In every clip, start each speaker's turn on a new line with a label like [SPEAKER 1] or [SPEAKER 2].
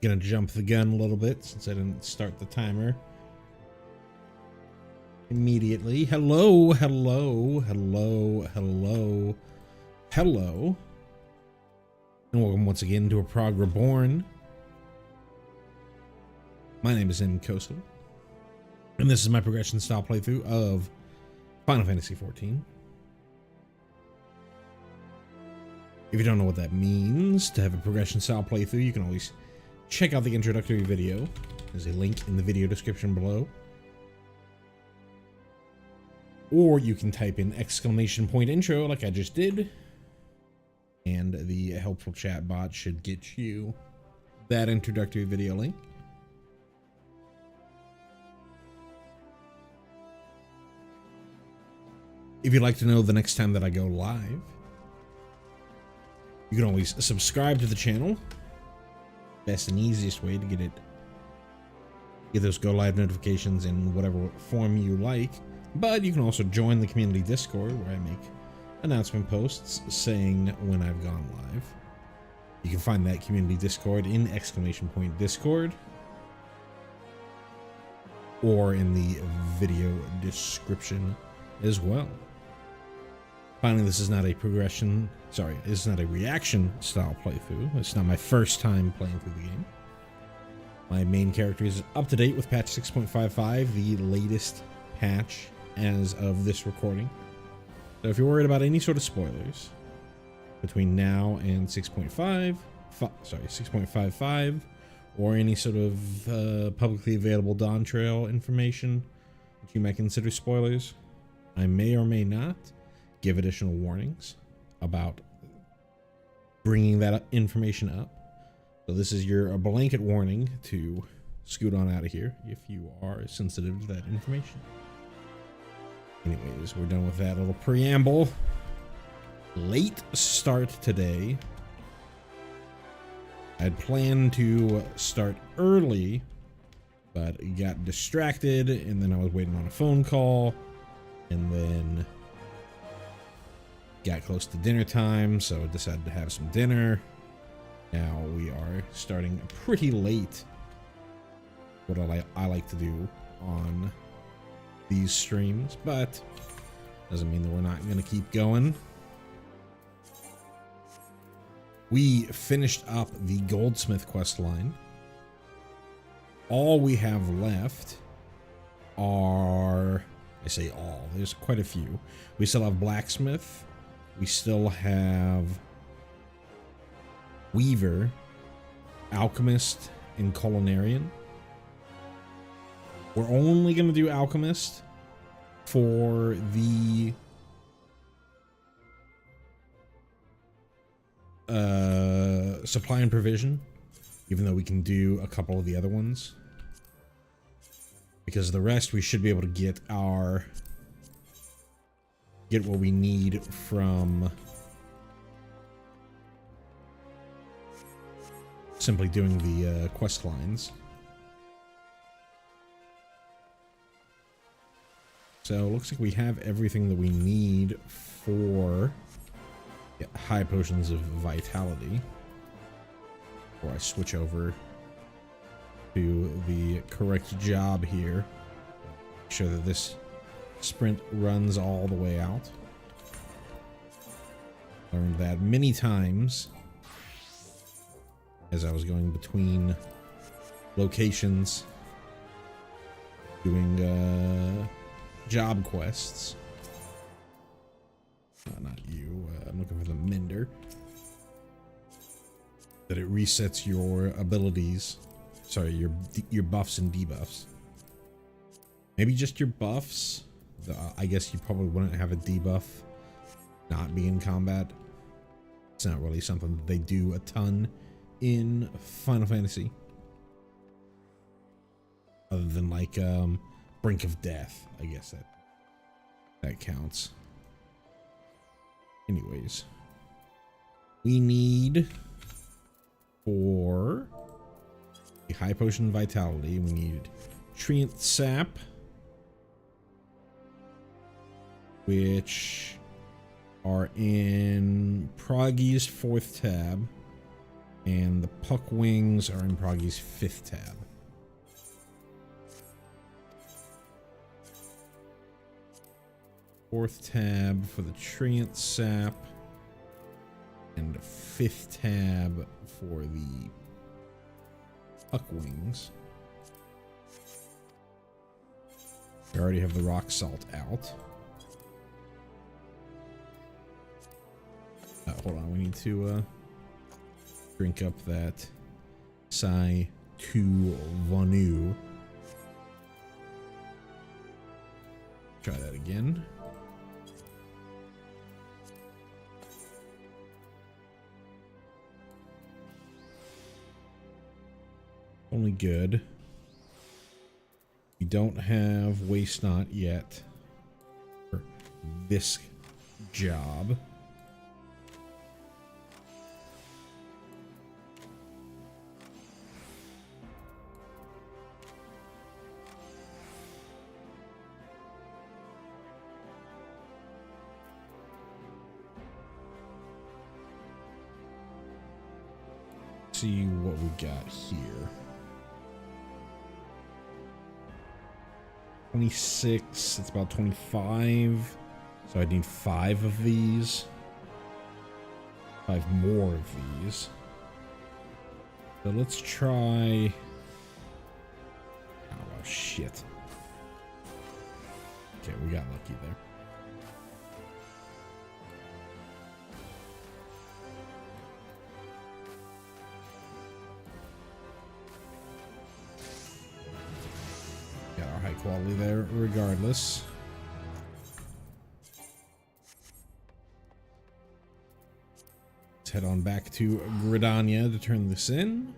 [SPEAKER 1] Gonna jump the gun a little bit since I didn't start the timer immediately. Hello, hello, hello, hello, hello. And welcome once again to a Prog Reborn. My name is newcomers, and this is my progression style playthrough of Final Fantasy XIV. If you don't know what that means, to have a progression style playthrough, you can always check out the introductory video. There's a link in the video description below. Or you can type in !intro like I just did, and the helpful chat bot should get you that introductory video link. If you'd like to know the next time that I go live, you can always subscribe to the channel. Best and easiest way to get those go live notifications in whatever form you like. But you can also join the community Discord, where I make announcement posts saying when I've gone live. You can find that community Discord in !Discord or in the video description as well. Finally, this is not a this is not a reaction style playthrough. It's not my first time playing through the game. My main character is up to date with patch 6.55, the latest patch as of this recording. So if you're worried about any sort of spoilers between now and 6.55, or any sort of publicly available Dawn Trail information that you might consider spoilers, I may or may not give additional warnings about bringing that information up. So this is your blanket warning to scoot on out of here if you are sensitive to that information. Anyways, we're done with that little preamble. Late start today. I'd planned to start early, but got distracted, and then I was waiting on a phone call, and then got close to dinner time, so I decided to have some dinner. Now we are starting pretty late. What I like to do on these streams, but doesn't mean that we're not going to keep going. We finished up the Goldsmith quest line. All we have left are, I say all, there's quite a few. We still have Blacksmith. We still have Weaver, Alchemist, and Culinarian. We're only going to do Alchemist for the supply and provision, even though we can do a couple of the other ones. Because the rest we should be able to get what we need from simply doing the quest lines. So it looks like we have everything that we need for high potions of vitality. Before I switch over to the correct job here, make sure that this sprint runs all the way out. Learned that many times as I was going between locations doing job quests. Not you. I'm looking for the mender. That it resets your abilities. Sorry, your buffs and debuffs. Maybe just your buffs. I guess you probably wouldn't have a debuff not be in combat. It's not really something that they do a ton in Final Fantasy. Other than like Brink of Death, I guess that counts. Anyways, we need for a high potion vitality, we need Treant Sap, which are in Proggy's 4th tab. And the puck wings are in Proggy's 5th tab. Fourth tab for the Treant Sap. And 5th tab for the puck wings. We already have the rock salt out. Hold on, we need to drink up that Sai Tu Vanu. Try that again. Only good. We don't have Waste Not yet for this job. See what we got here. 26, it's about 25. So I need 5 of these. 5 more of these. So let's try. Oh, shit. Okay, we got lucky there. Got our high quality there regardless. Let's head on back to Gridania to turn this in.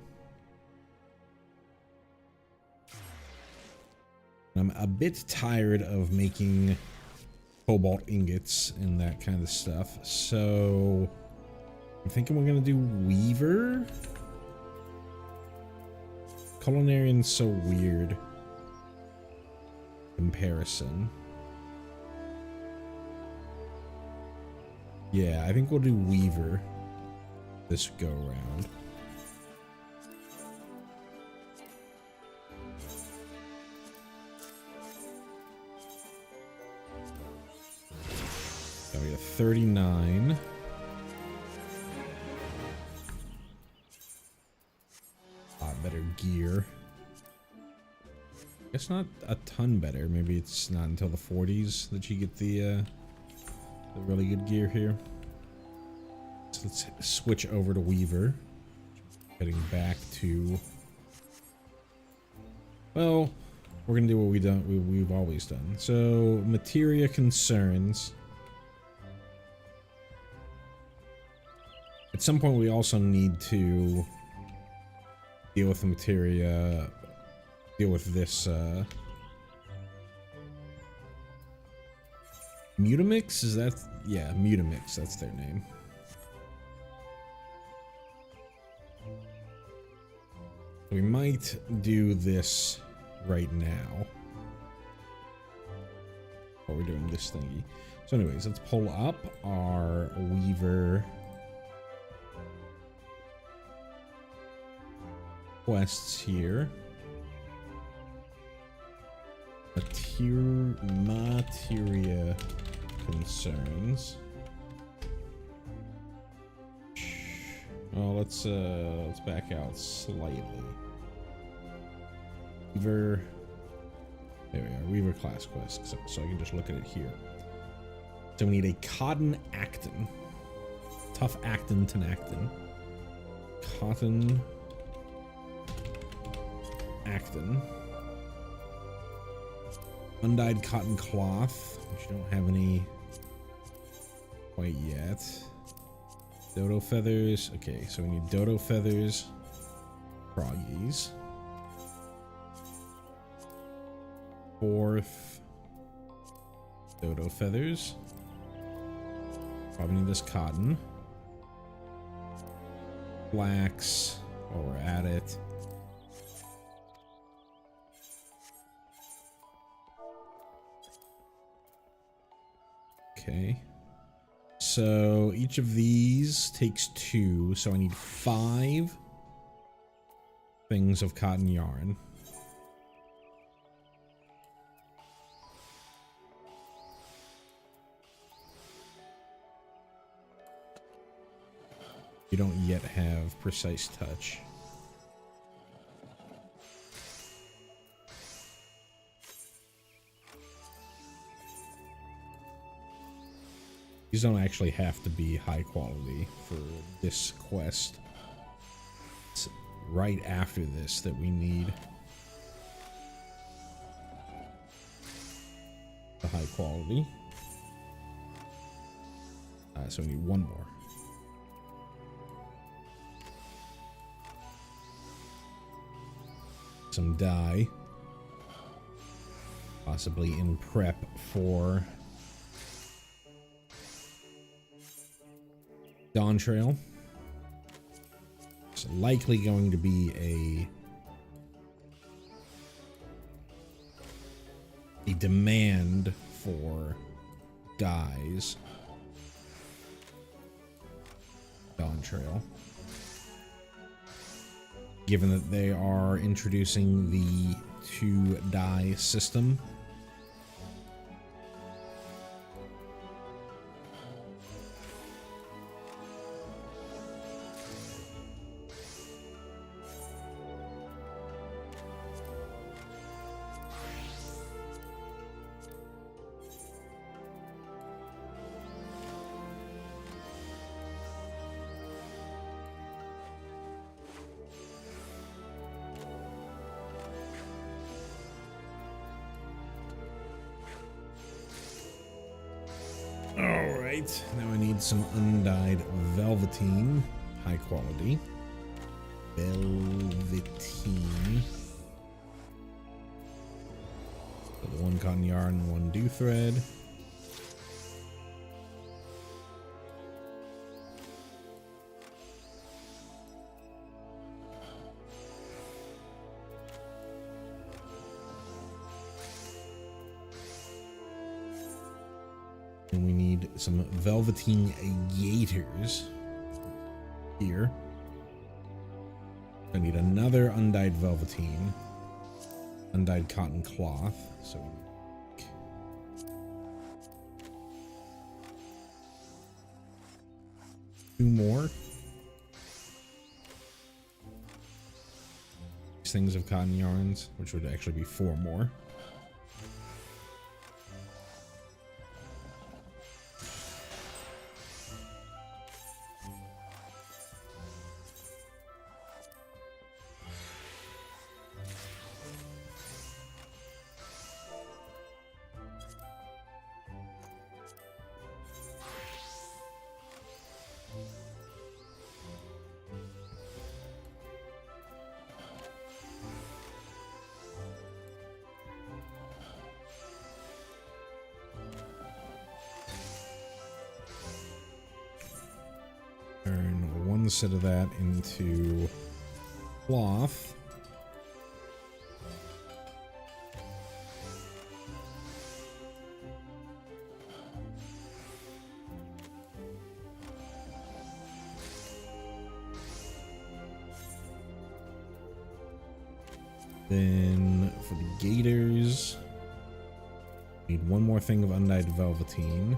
[SPEAKER 1] I'm a bit tired of making cobalt ingots and that kind of stuff, so I'm thinking we're gonna do Weaver. Culinarian's so weird. Comparison. Yeah, I think we'll do Weaver this go round. So we got 39. Better gear. It's not a ton better. Maybe it's not until the 40s that you get the really good gear here. So let's switch over to Weaver. Heading back to. Well, we're gonna do what we've always done. So materia concerns. At some point, we also need to deal with the materia. Deal with this Mutamix, is that? Yeah, Mutamix, that's their name. We might do this right now. While we're doing this thingy. So anyways, let's pull up our Weaver quests here. Materia concerns. Oh, let's back out slightly. Weaver. There we are. Weaver class quest. So I can just look at it here. So we need a Cotton Acton. Tough Acton Tenacton. Cotton Acton. Undyed cotton cloth, which don't have any quite yet. Dodo feathers. Okay, so we need dodo feathers. Froggies. 4th. Dodo feathers. Probably need this cotton. Flax while we're at it. Okay. so each of these takes 2, so I need 5 things of cotton yarn. You don't yet have precise touch. These don't actually have to be high quality for this quest. It's right after this that we need the high quality. So we need 1 more. Some dye. Possibly in prep for Dawn Trail. It's likely going to be a demand for dyes. Dawn Trail. Given that they are introducing the 2 dye system. Alright, now I need some undyed velveteen, high quality. Velveteen. So the 1 cotton yarn, 1 dew thread. And we need some velveteen gaiters here. I need another undyed velveteen, undyed cotton cloth. So two more. These things of cotton yarns, which would actually be 4 more. Turn 1 set of that into cloth. Then for the gaiters, need 1 more thing of undyed velveteen.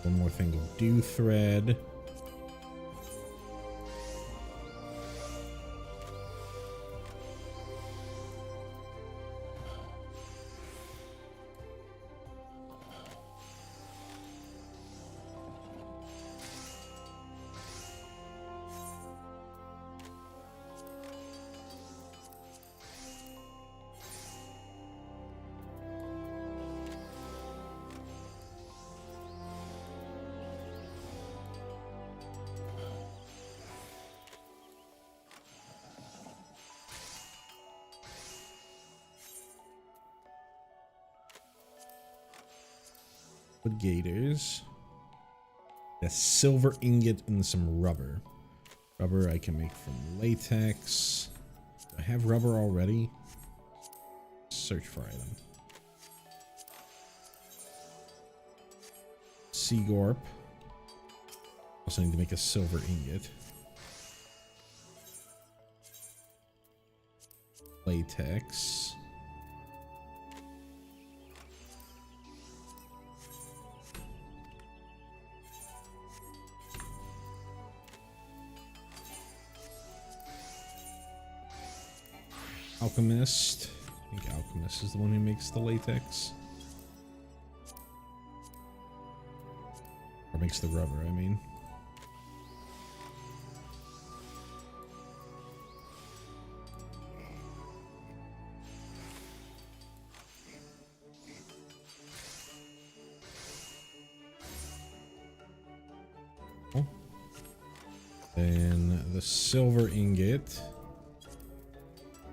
[SPEAKER 1] 1 more thing of dew thread. With gaiters, a silver ingot and some rubber. Rubber I can make from latex. Do I have rubber already? Search for item. Seagorp. Also need to make a silver ingot. Latex. Alchemist. I think Alchemist is the one who makes the latex. Or makes the rubber, I mean. Oh. Then the silver ingot.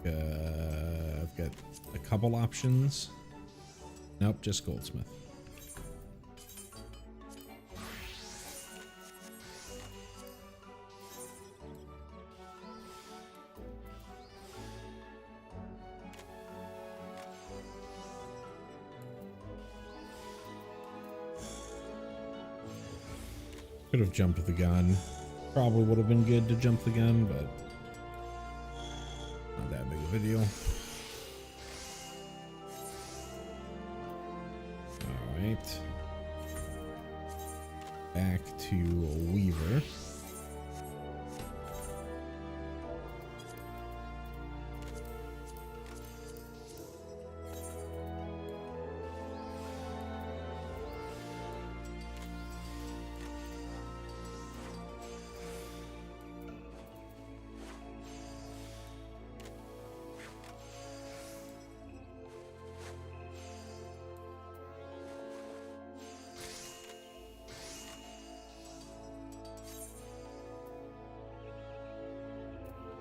[SPEAKER 1] I've got a couple options. Nope, just goldsmith. Could have jumped the gun. Probably would have been good to jump the gun, but not that big a deal. Alright. Back to Weaver.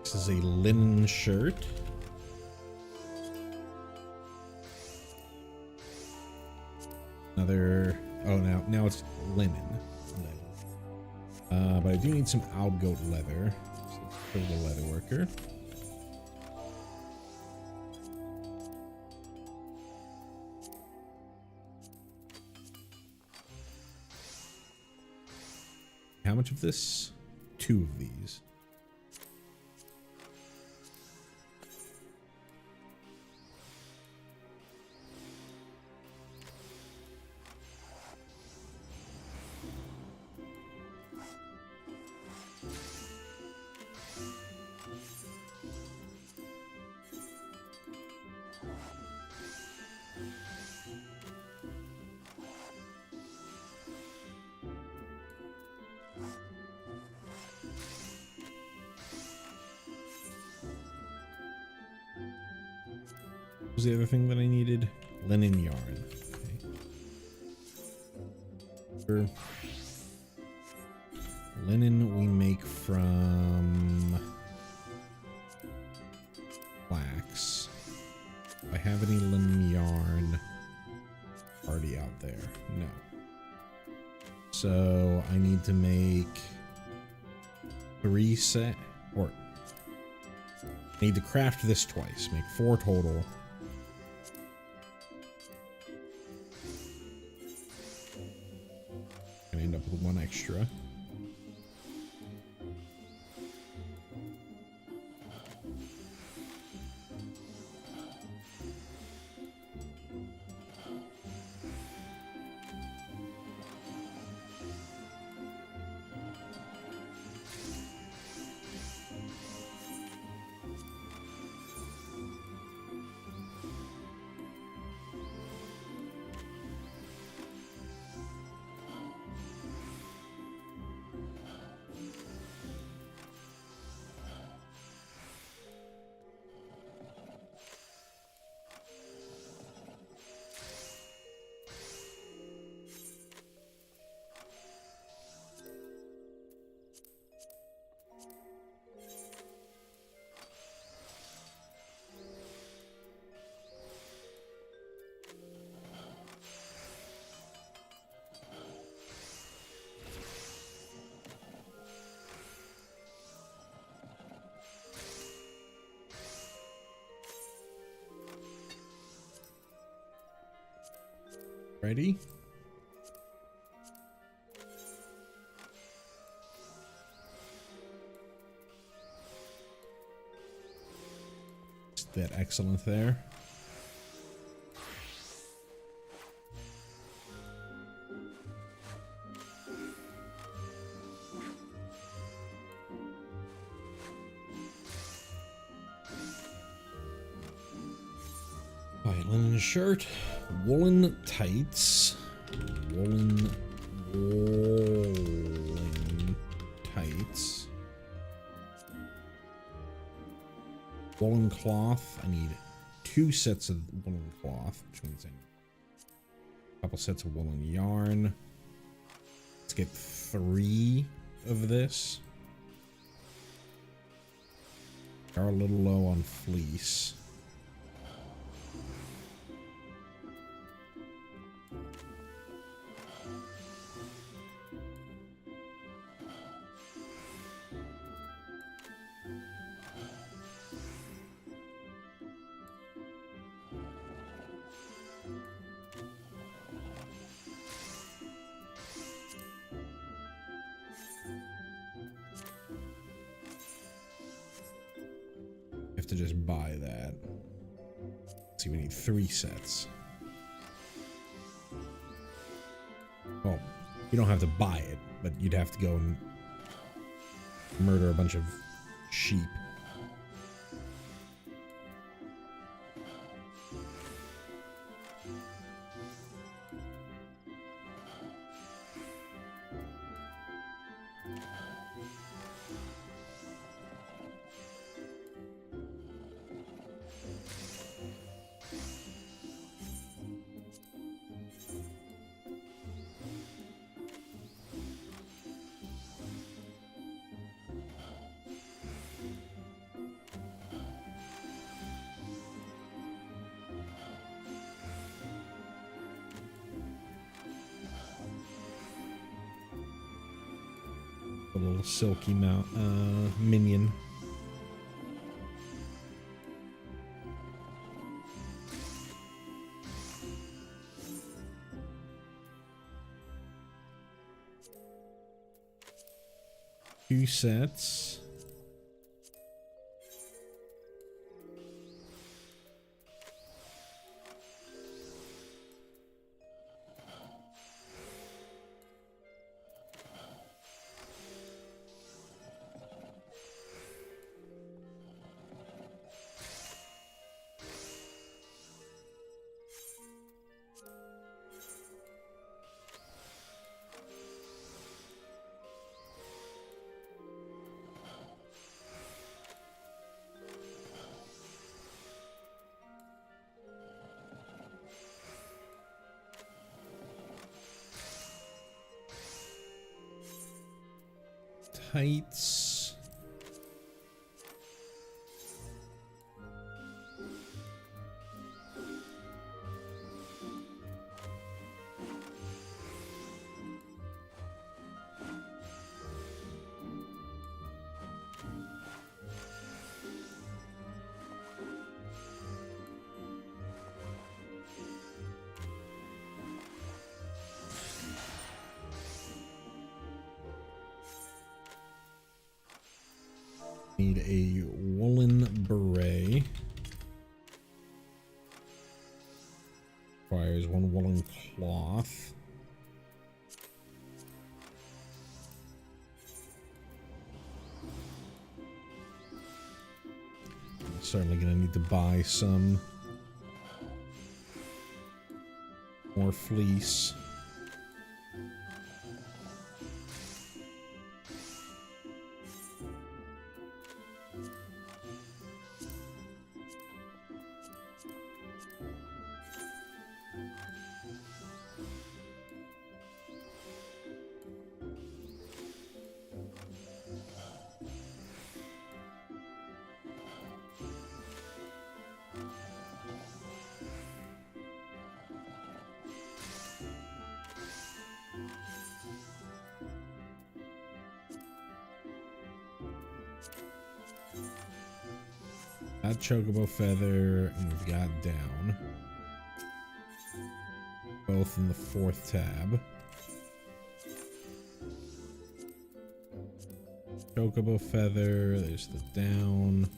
[SPEAKER 1] This is a linen shirt. Another, oh, now it's linen. But I do need some outgoat leather. So let's kill the leather worker. How much of this? 2 of these. What was the other thing that I needed? Linen yarn. Okay. Linen we make from flax. Do I have any linen yarn already out there? No. So I need to make 3 set, or I need to craft this twice, make 4 total. Gonna end up with 1 extra. Ready? bit excellent there. Linen shirt, woolen tights, woolen tights, woolen cloth. I need 2 sets of woolen cloth, which means I need a couple sets of woolen yarn. Let's get 3 of this. We are a little low on fleece. To just buy that. Let's see, we need 3 sets. Well, you don't have to buy it, but you'd have to go and murder a bunch of sheep. A little silky minion. Two sets. Tights. Need a woolen beret. Requires 1 woolen cloth. I'm certainly gonna need to buy some more fleece. Got chocobo feather, and we've got down. Both in the 4th tab. Chocobo feather, there's the down.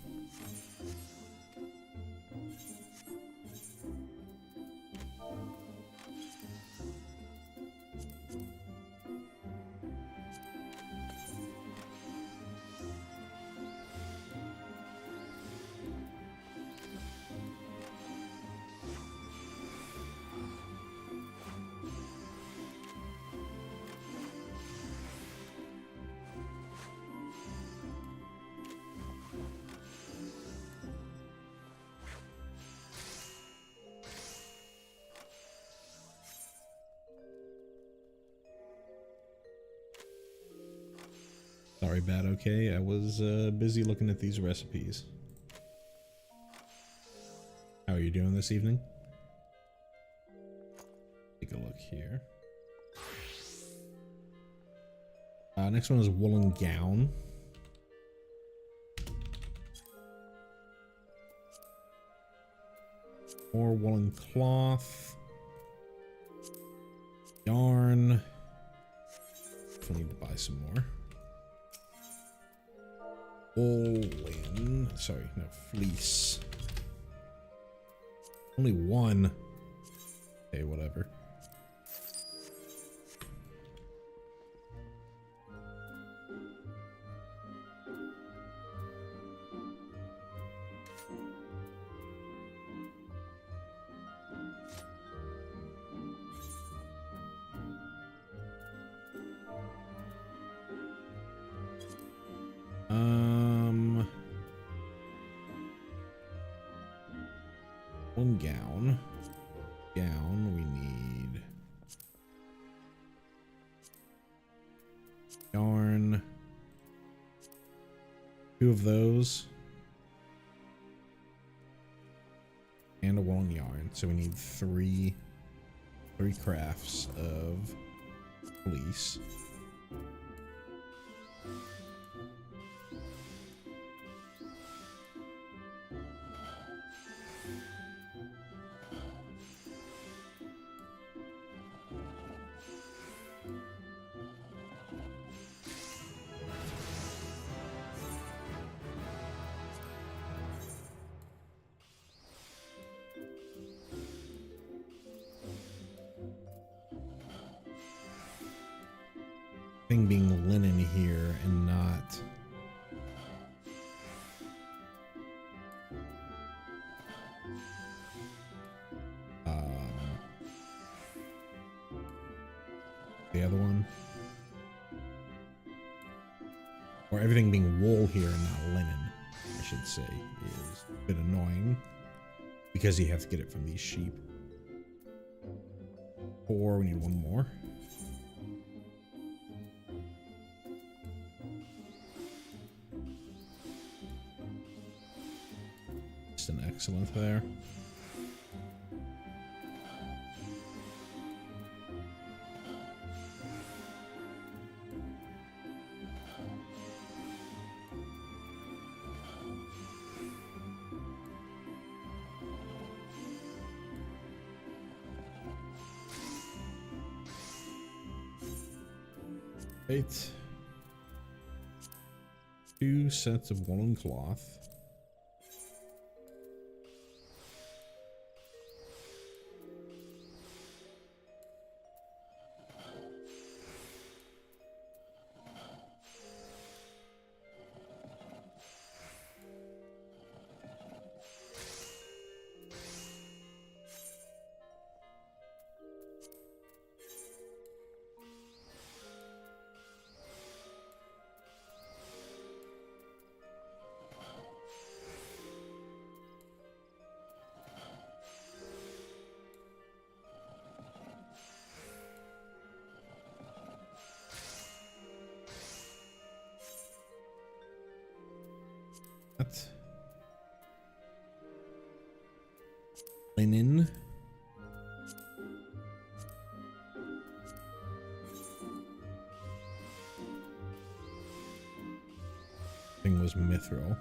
[SPEAKER 1] Sorry, bad. Okay, I was busy looking at these recipes. How are you doing this evening? Take a look here. Next one is woolen gown. More woolen cloth. Yarn. I need to buy some more. Woolen. Sorry, no, fleece. Only one. Okay, whatever. One gown. We need yarn. 2 of those. And a woolen yarn. So we need three crafts of fleece. Thing being linen here and not the other one, or everything being wool here and not linen, I should say, is a bit annoying because you have to get it from these sheep. 4, we need 1 more. An excellent there. Right. 2 sets of woolen cloth. Linen. Thing was mithril.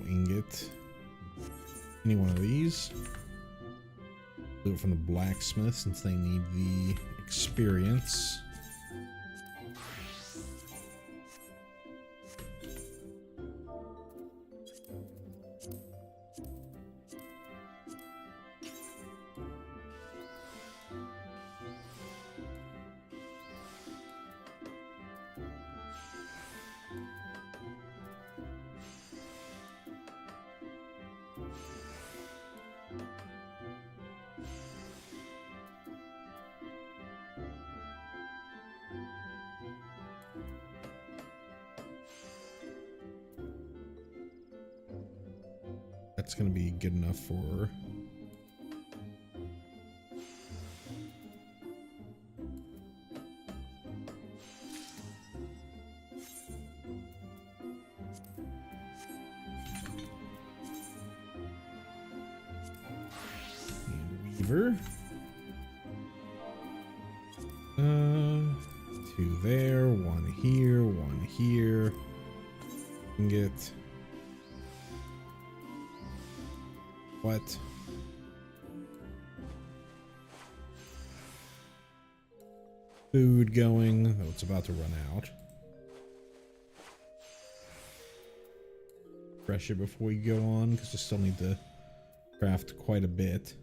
[SPEAKER 1] Ingot. Any one of these. Do it from the blacksmith since they need the experience. that's gonna be good enough for Weaver. 2 there, 1 here, 1 here. Can get what? Food going, though it's about to run out. Refresh it before we go on, because I still need to craft quite a bit.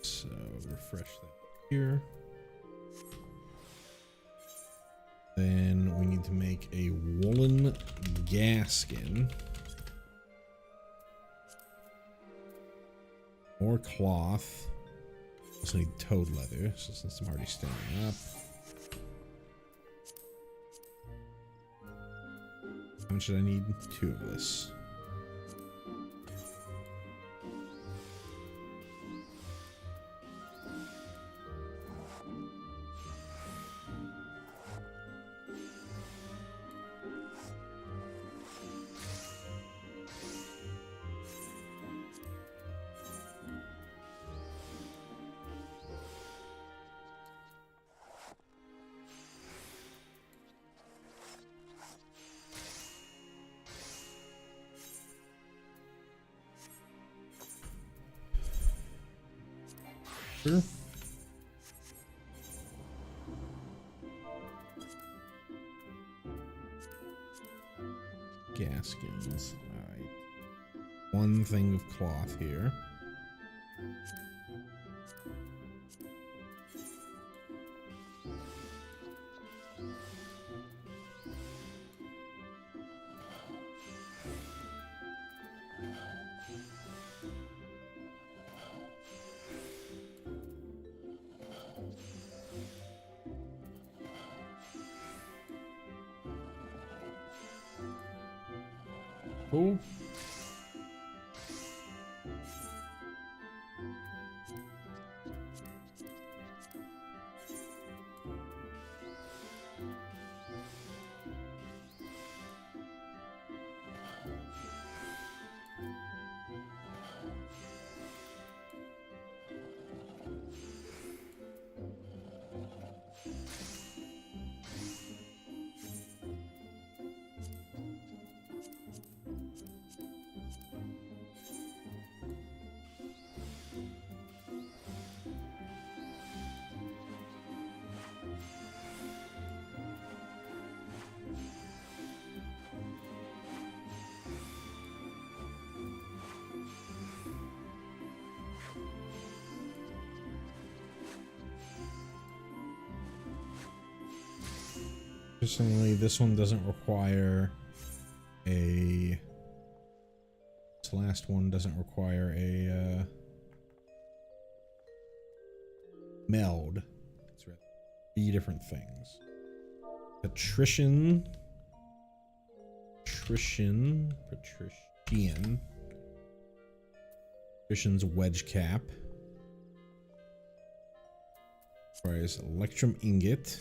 [SPEAKER 1] So refresh that here. Then we need to make a woolen gaskin. More cloth. Also need toad leather, so since I'm already standing up. How much should I need? 2 of this. Sure. Gaskins. Alright. 1 thing of cloth here. Cool. Interestingly, this one doesn't require a... This last one doesn't require a meld. It's 3 different things. Patrician. Patrician's wedge cap. Requires electrum ingot.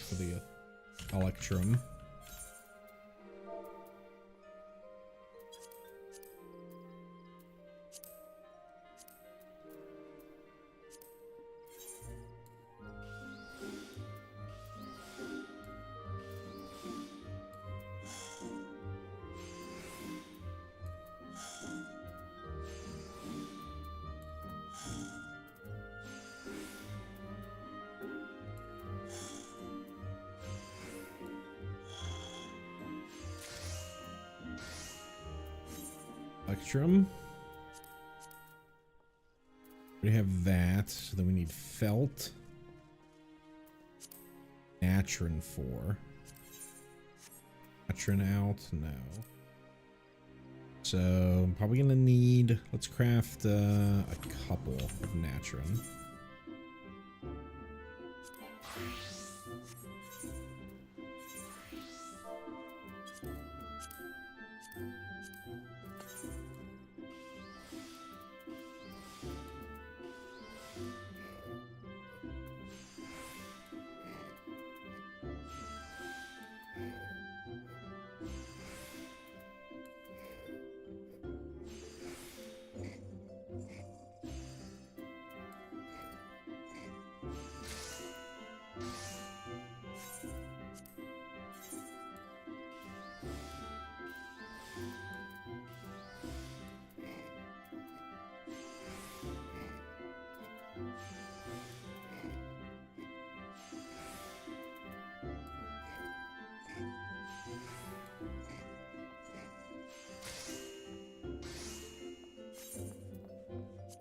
[SPEAKER 1] For the electrum. Electrum. We have that, so then we need felt. Natron 4. Natron out? No. So I'm probably gonna need, let's craft a couple of Natron.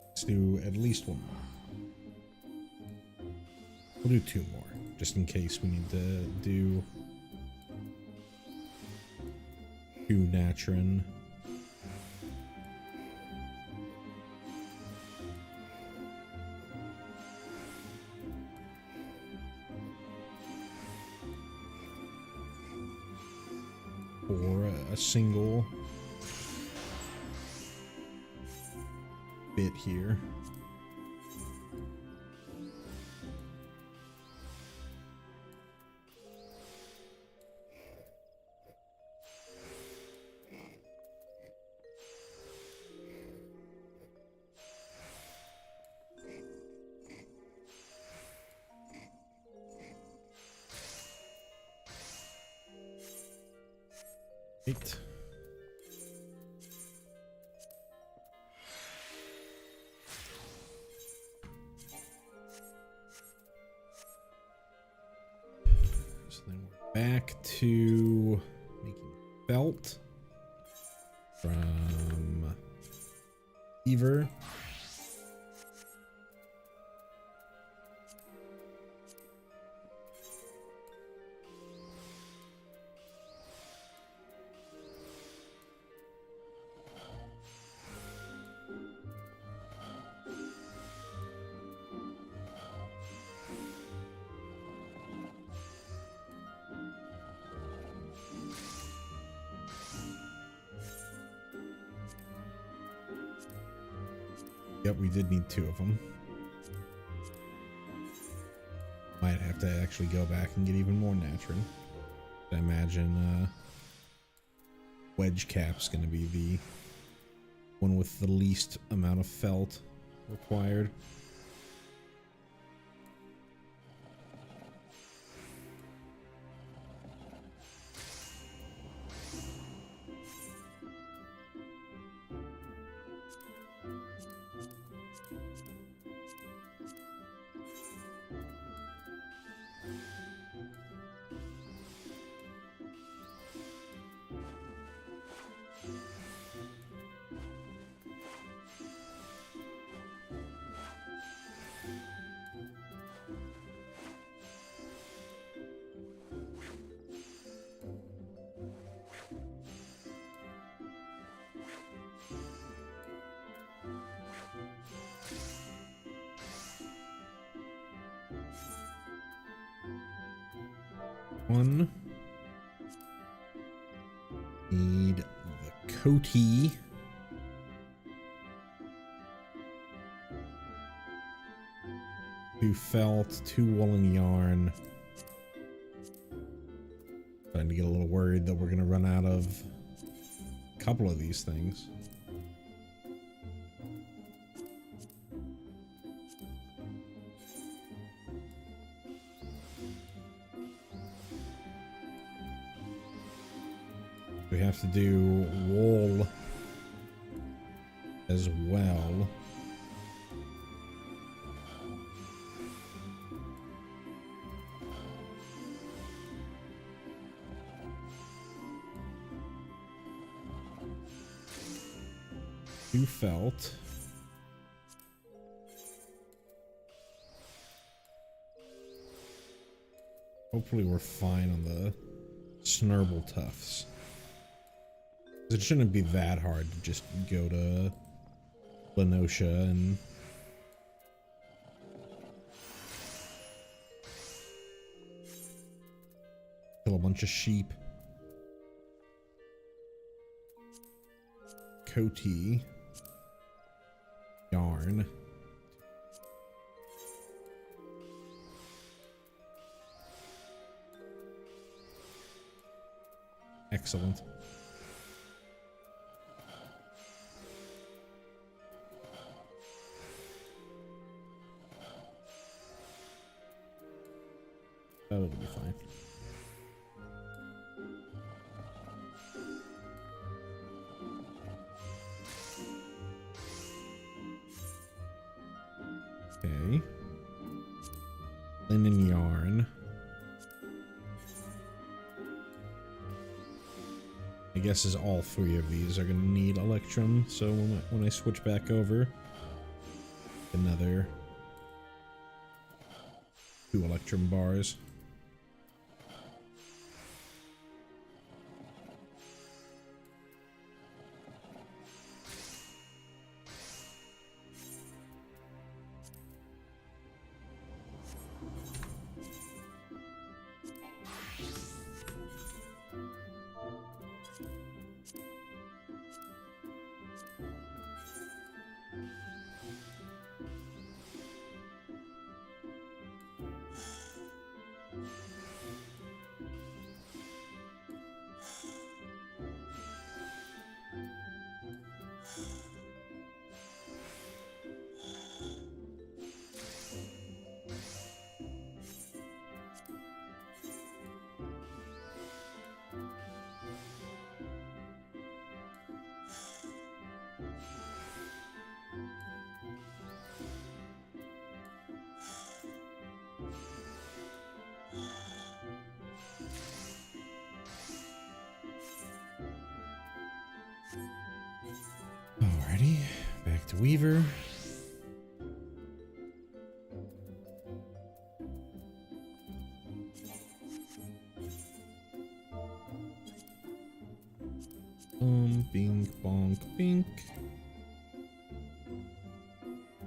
[SPEAKER 1] Let's do at least one more. We'll do 2 more, just in case we need to do 2 Natron. Or a single bit here. Right. So then we're back to making felt from Beaver. Yep, we did need 2 of them. Might have to actually go back and get even more Natron. I imagine Wedge Cap's going to be the one with the least amount of felt required. One. Need the coatee. Two felt, 2 woolen yarn. Starting to get a little worried that we're going to run out of a couple of these things. We have to do wool as well. 2 felt. Hopefully we're fine on the snurble tufts. It shouldn't be that hard to just go to Lenosha and kill a bunch of sheep. Coty. Yarn. Excellent. Oh, it'll be fine. Okay. Linen yarn. I guess is all 3 of these are gonna need Electrum, so when I switch back over, another 2 Electrum bars. Alrighty, back to Weaver. Bink, bonk, bink.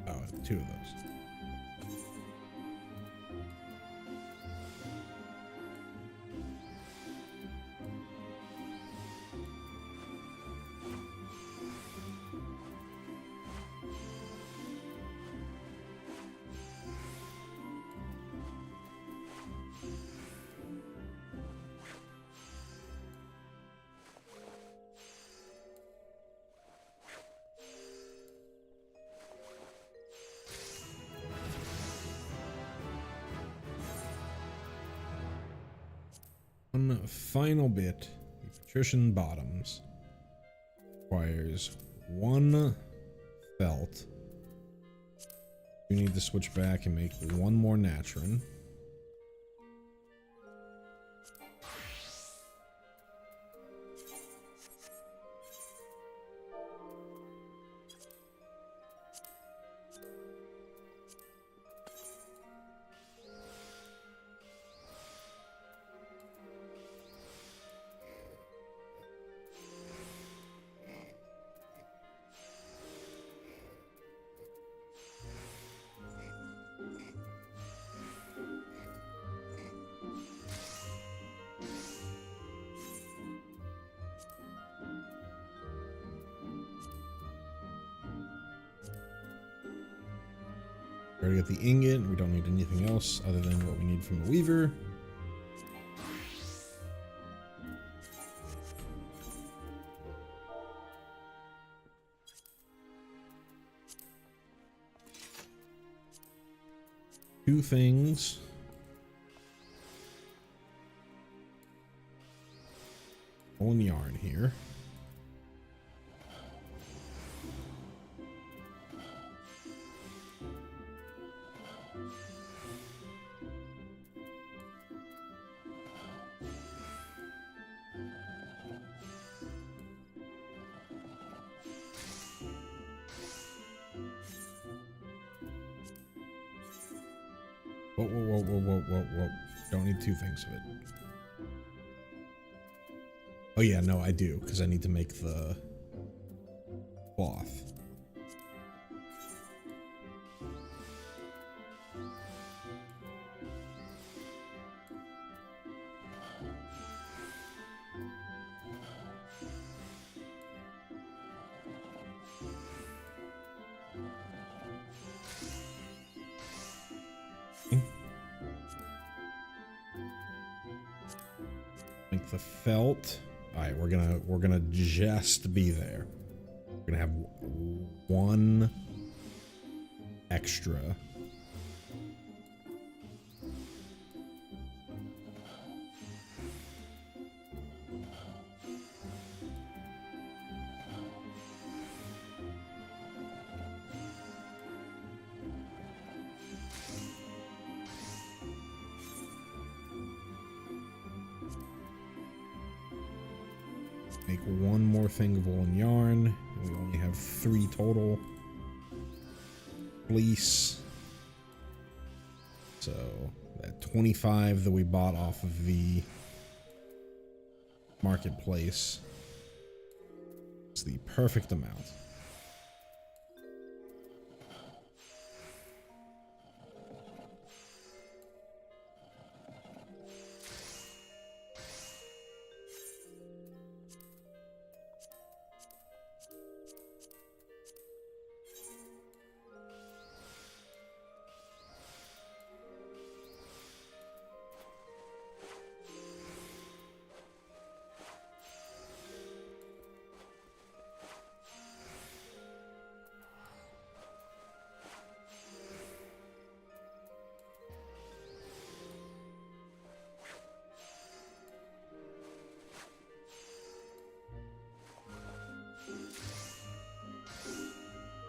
[SPEAKER 1] Oh, 2 of those. One final bit, the patrician bottoms requires 1 felt. You need to switch back and make 1 more natron. We already got the ingot. We don't need anything else other than what we need from the Weaver. Two things. One yarn here. Whoa, whoa, whoa, whoa, whoa, whoa, whoa. Don't need two things of it. Oh yeah, no, I do, because I need to make the cloth. Make the felt. All right, we're gonna just be there. We're gonna have one extra. Make one more thing of wool and yarn. We only have 3 total. Fleece. So that 25 that we bought off of the marketplace is the perfect amount.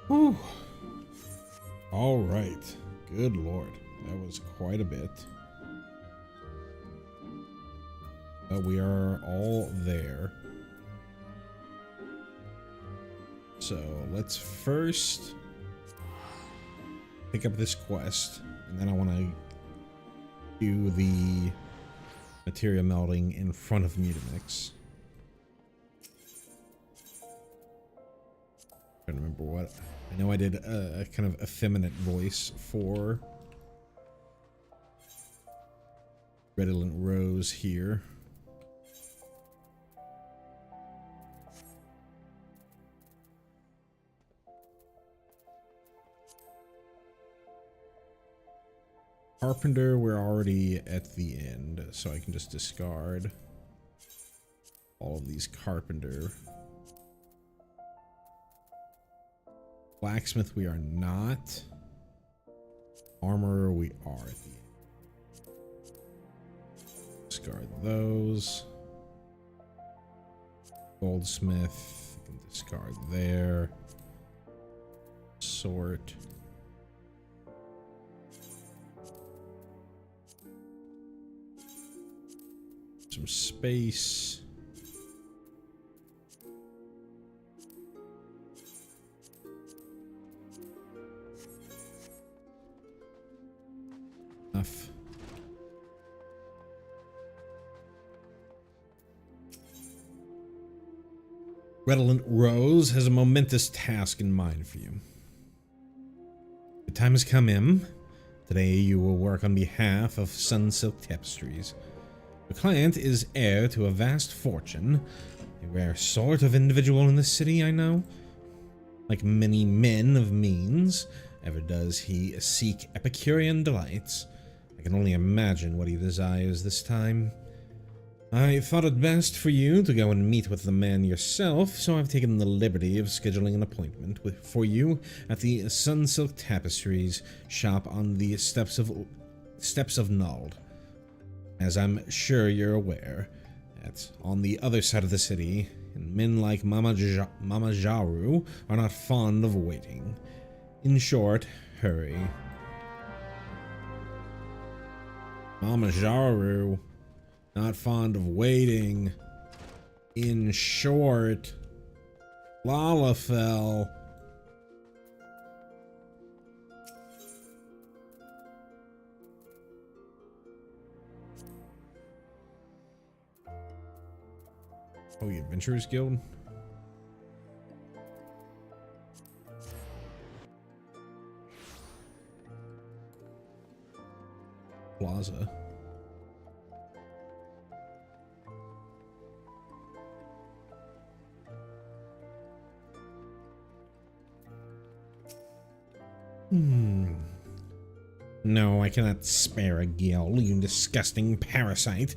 [SPEAKER 1] Whew. All right. Good Lord. That was quite a bit. But we are all there. So let's first pick up this quest, and then I want to do the materia melding in front of Mutamix. I don't remember what. I know I did a kind of effeminate voice for Redolent Rose here. Carpenter, we're already at the end, so I can just discard all of these Carpenter. Blacksmith, we are not. Armorer, we are at the end. Discard those. Goldsmith, you can discard there. Sort. Some space. Enough. Redolent Rose has a momentous task in mind for you. The time has come, Em. Today you will work on behalf of Sunsilk Tapestries. The client is heir to a vast fortune, a rare sort of individual in the city, I know. Like many men of means, ever does he seek Epicurean delights. I can only imagine what he desires this time. I thought it best for you to go and meet with the man yourself, so I've taken the liberty of scheduling an appointment for you at the Sunsilk Tapestries shop on the steps of Nald. As I'm sure you're aware, that's on the other side of the city, and men like Mama Jaru are not fond of waiting. In short, hurry. Mama Jaru, not fond of waiting. In short, Lalafell. Oh, the Adventurers Guild. Plaza. No, I cannot spare a guild, you disgusting parasite.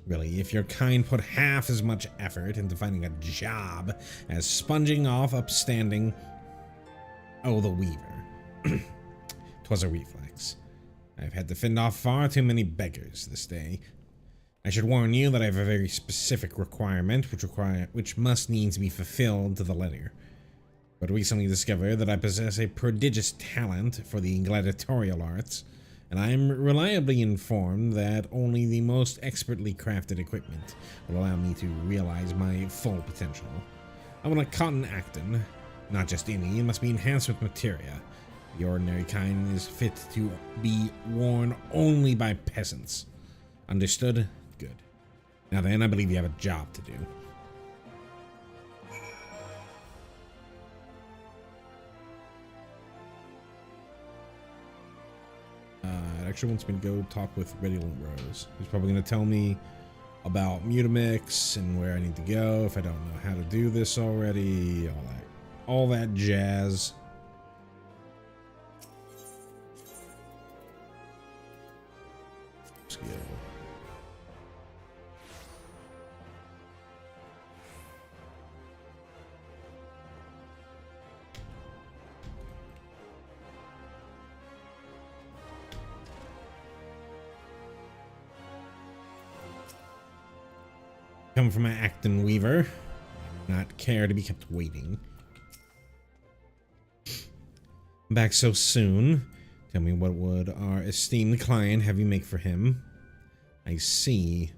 [SPEAKER 1] Really, if your kind put half as much effort into finding a job as sponging off upstanding... Oh, the Weaver. 'Twas a reflex. I've had to fend off far too many beggars this day. I should warn you that I have a very specific requirement which must needs be fulfilled to the letter. But recently discovered that I possess a prodigious talent for the gladiatorial arts, and I am reliably informed that only the most expertly crafted equipment will allow me to realize my full potential. I want a cotton acton, not just any, it must be enhanced with materia. The ordinary kind is fit to be worn only by peasants. Understood? Good. Now then, I believe you have a job to do. It actually wants me to go talk with Redolent Rose. He's probably going to tell me about Mutamix and where I need to go if I don't know how to do this already. All that jazz. Skill. Come from my Acton Weaver. Not care to be kept waiting. Back so soon. Tell me, what would our esteemed client have you make for him? I see.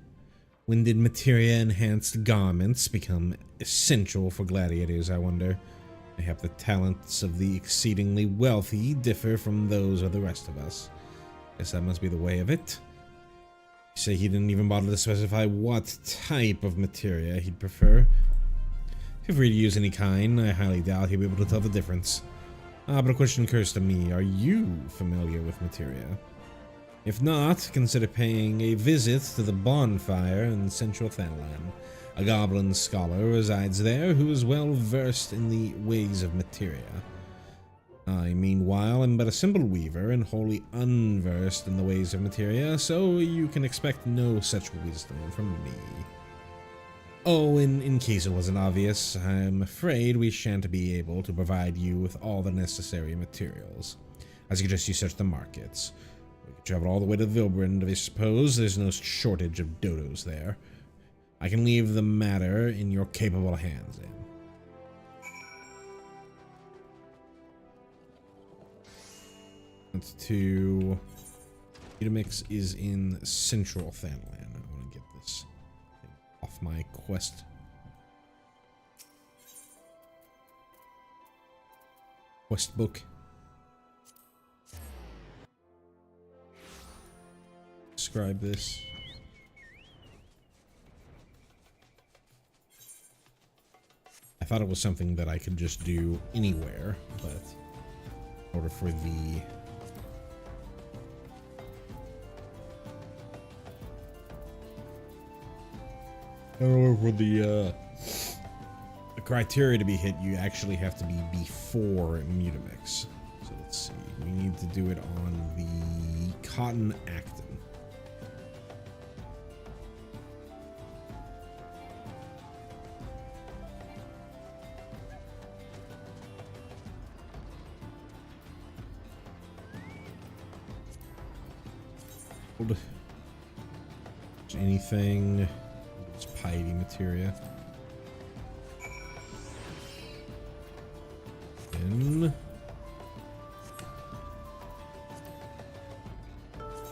[SPEAKER 1] When did materia-enhanced garments become essential for gladiators, I wonder? Mayhap the talents of the exceedingly wealthy differ from those of the rest of us. Guess that must be the way of it. You say he didn't even bother to specify what type of materia he'd prefer. Feel free to use any kind. I highly doubt he'll be able to tell the difference. But a question occurs to me. Are you familiar with materia? If not, consider paying a visit to the bonfire in Central Thanalan. A goblin scholar resides there who is well versed in the ways of materia. I, meanwhile, am but a simple weaver and wholly unversed in the ways of materia, so you can expect no such wisdom from me. Oh, in case it wasn't obvious, I'm afraid we shan't be able to provide you with all the necessary materials. I suggest you search the markets. We could travel all the way to Vilbrand, I suppose. There's no shortage of dodos there. I can leave the matter in your capable hands, then. To Mutamix is in Central Thanalan. I want to get this thing off my quest. Quest book. Describe this. I thought it was something that I could just do anywhere, but in order for the criteria to be hit, you actually have to be before Mutamix. So let's see. We need to do it on the Cotton Acton. Anything. It's piety materia. In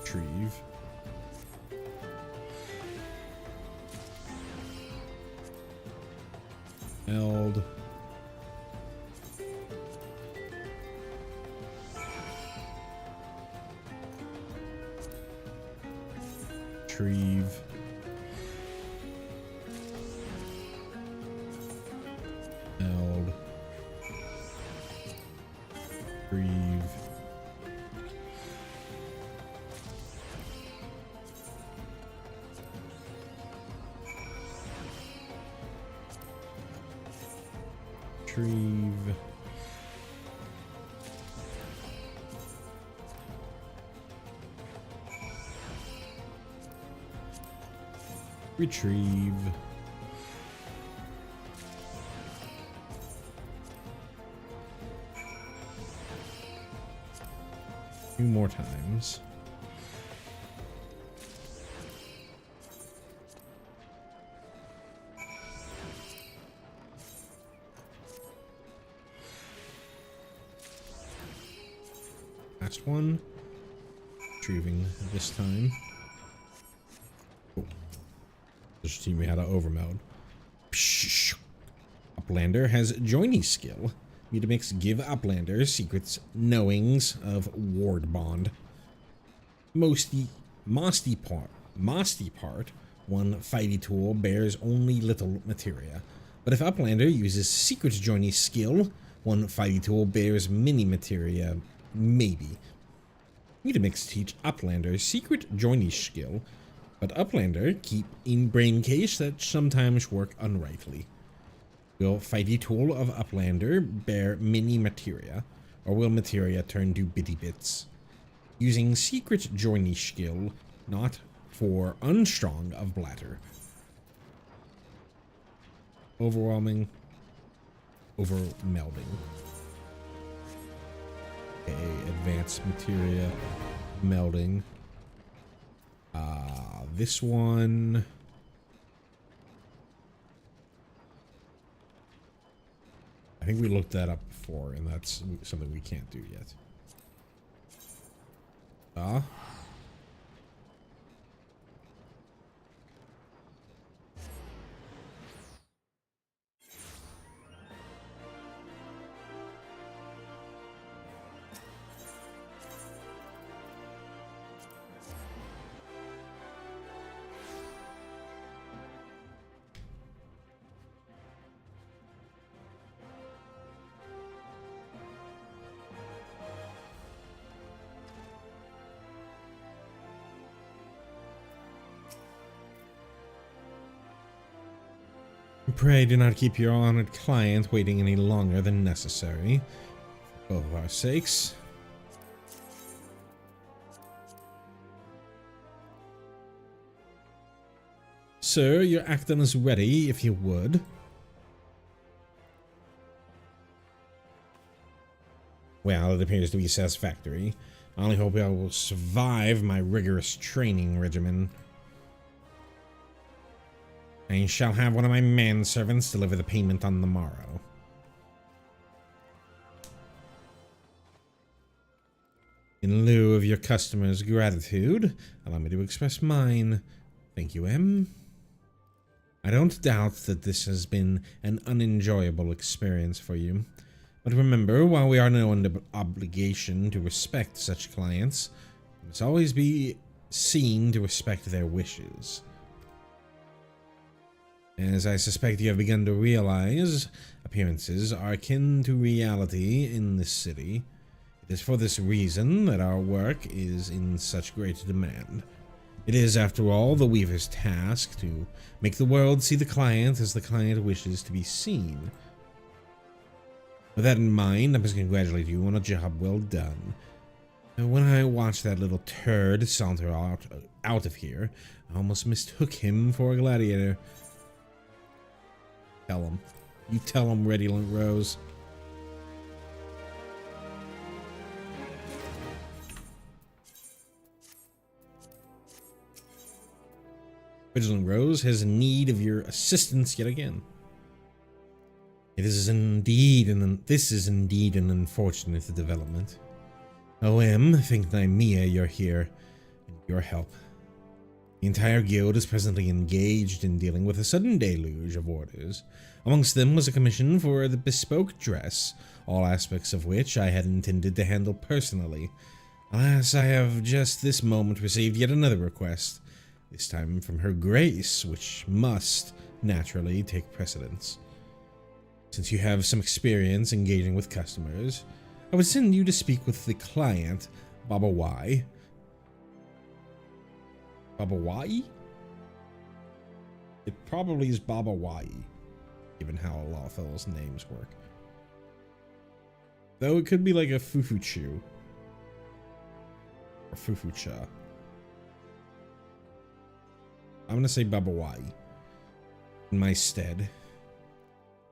[SPEAKER 1] retrieve. Eld. Retrieve. Retrieve. Retrieve. Two more times. Last one. Retrieving this time. Oh. Just teach me how to overmeld. Uplander has joining skill. Mutamix give Uplander secrets knowings of ward bond. Mosty part, one fighty tool bears only little materia. But if Uplander uses secret joining skill, one fighty tool bears many materia, maybe. Mutamix teach Uplander secret joining skill, but Uplander keep in brain case that sometimes work unrightly. Will fighty tool of Uplander bear many materia, or will materia turn to bitty bits? Using secret joining skill, not for unstrong of bladder. Overwhelming. Overmelding. Okay, advanced materia. Melding. This one. I think we looked that up before, and that's something we can't do yet. Pray do not keep your honored client waiting any longer than necessary. For both of our sakes. Sir, your acton is ready, if you would. Well, it appears to be satisfactory. I only hope I will survive my rigorous training regimen. I shall have one of my manservants deliver the payment on the morrow. In lieu of your customer's gratitude, allow me to express mine. Thank you, M. I don't doubt that this has been an unenjoyable experience for you. But remember, while we are under no obligation to respect such clients, we must always be seen to respect their wishes. As I suspect you have begun to realize, appearances are akin to reality in this city. It is for this reason that our work is in such great demand. It is, after all, the Weaver's task to make the world see the client as the client wishes to be seen. With that in mind, I must congratulate you on a job well done. When I watched that little turd saunter out of here, I almost mistook him for a gladiator. Tell him. You tell him, Vigilant Rose. Vigilant Rose has need of your assistance yet again. This is indeed an unfortunate development. OM, think Nymea you're here, and your help. The entire guild is presently engaged in dealing with a sudden deluge of orders. Amongst them was a commission for the bespoke dress, all aspects of which I had intended to handle personally. Alas, I have just this moment received yet another request, this time from Her Grace, which must, naturally, take precedence. Since you have some experience engaging with customers, I would send you to speak with the client, Baba Y. Baba Y? It probably is Baba Y, given how a lot of those names work. Though it could be like a fufuchu. Or fufucha. I'm gonna say babawai. In my stead.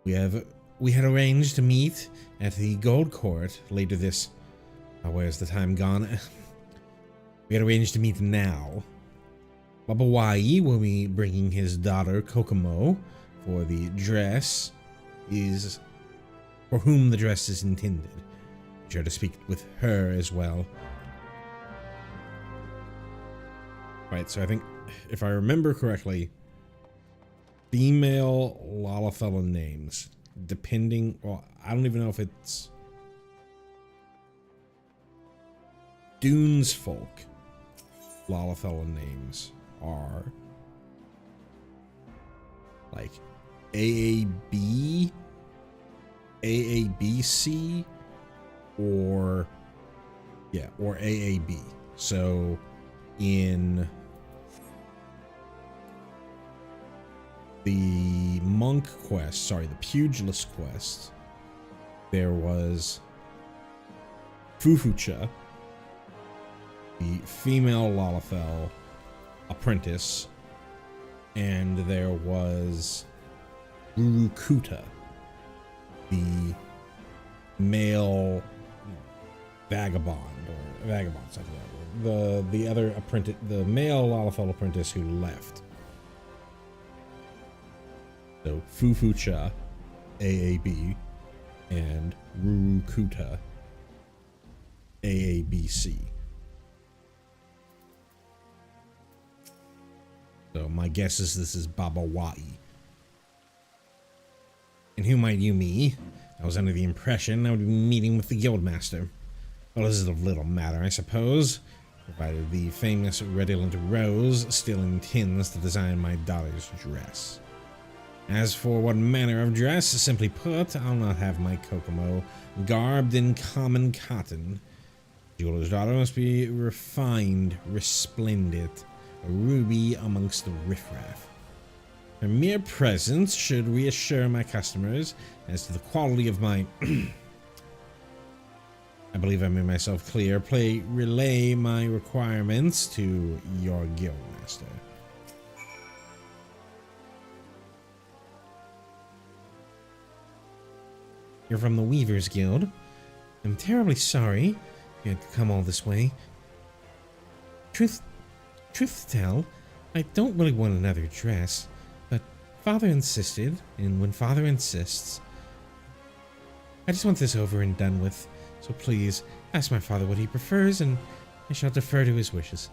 [SPEAKER 1] We had arranged to meet at the Gold Court later this... Oh, where's the time gone? We had arranged to meet now. Babawai will be bringing his daughter Kokomo for the dress is... For whom the dress is intended. Be sure to speak with her as well. Right, so I think, if I remember correctly, female Lalafella names, depending... Well, I don't even know if it's... Dunes folk Lalafella names are... like AAB, AABC, or... yeah, or AAB. So, in... the monk quest, sorry, the pugilist quest, there was Fufucha, the female Lalafell apprentice, and there was Urukuta, the male vagabond, or vagabond, something like that. The other apprentice, the male Lalafell apprentice who left. So Fufucha, AAB, and Rurukuta, AABC. So my guess is this is Babawai. And who might you me? I was under the impression I would be meeting with the Guildmaster. Well, this is of little matter, I suppose, provided the famous redolent Rose still intends to design my daughter's dress. As for what manner of dress, simply put, I'll not have my Kokomo garbed in common cotton. The jeweler's daughter must be refined, resplendent, a ruby amongst the riffraff. Her mere presence should reassure my customers as to the quality of my... I believe I made myself clear. Relay my requirements to your guildmaster. You're from the Weavers Guild. I'm terribly sorry you had to come all this way. Truth to tell, I don't really want another dress, but Father insisted, and when Father insists, I just want this over and done with. So please, ask my father what he prefers, and I shall defer to his wishes.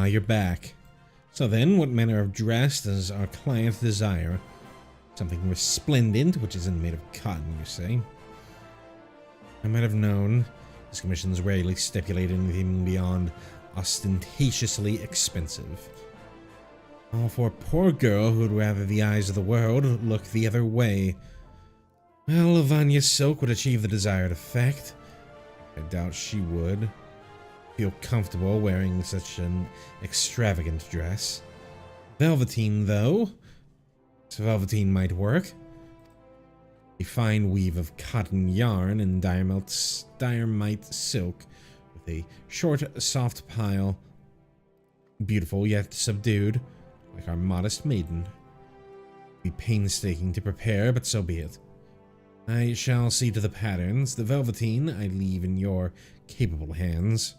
[SPEAKER 1] You're back. So then, what manner of dress does our client desire? Something resplendent, which isn't made of cotton, you say? I might have known. His commissions rarely stipulate anything beyond ostentatiously expensive. Oh, for a poor girl who'd rather the eyes of the world look the other way. Well, Lavania's silk would achieve the desired effect. I doubt she would feel comfortable wearing such an extravagant dress. Velveteen, though. This velveteen might work. A fine weave of cotton yarn and diamite silk with a short, soft pile. Beautiful yet subdued, like our modest maiden. Be painstaking to prepare, but so be it. I shall see to the patterns. The velveteen I leave in your capable hands.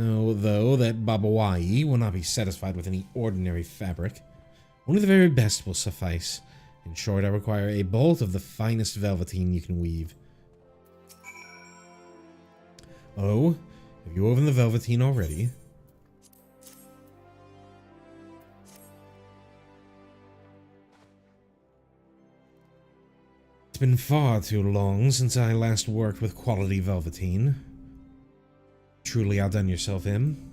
[SPEAKER 1] Know, though, that Babawai will not be satisfied with any ordinary fabric. Only the very best will suffice. In short, I require a bolt of the finest velveteen you can weave. Oh, have you woven the velveteen already? It's been far too long since I last worked with quality velveteen. Truly outdone yourself, Em.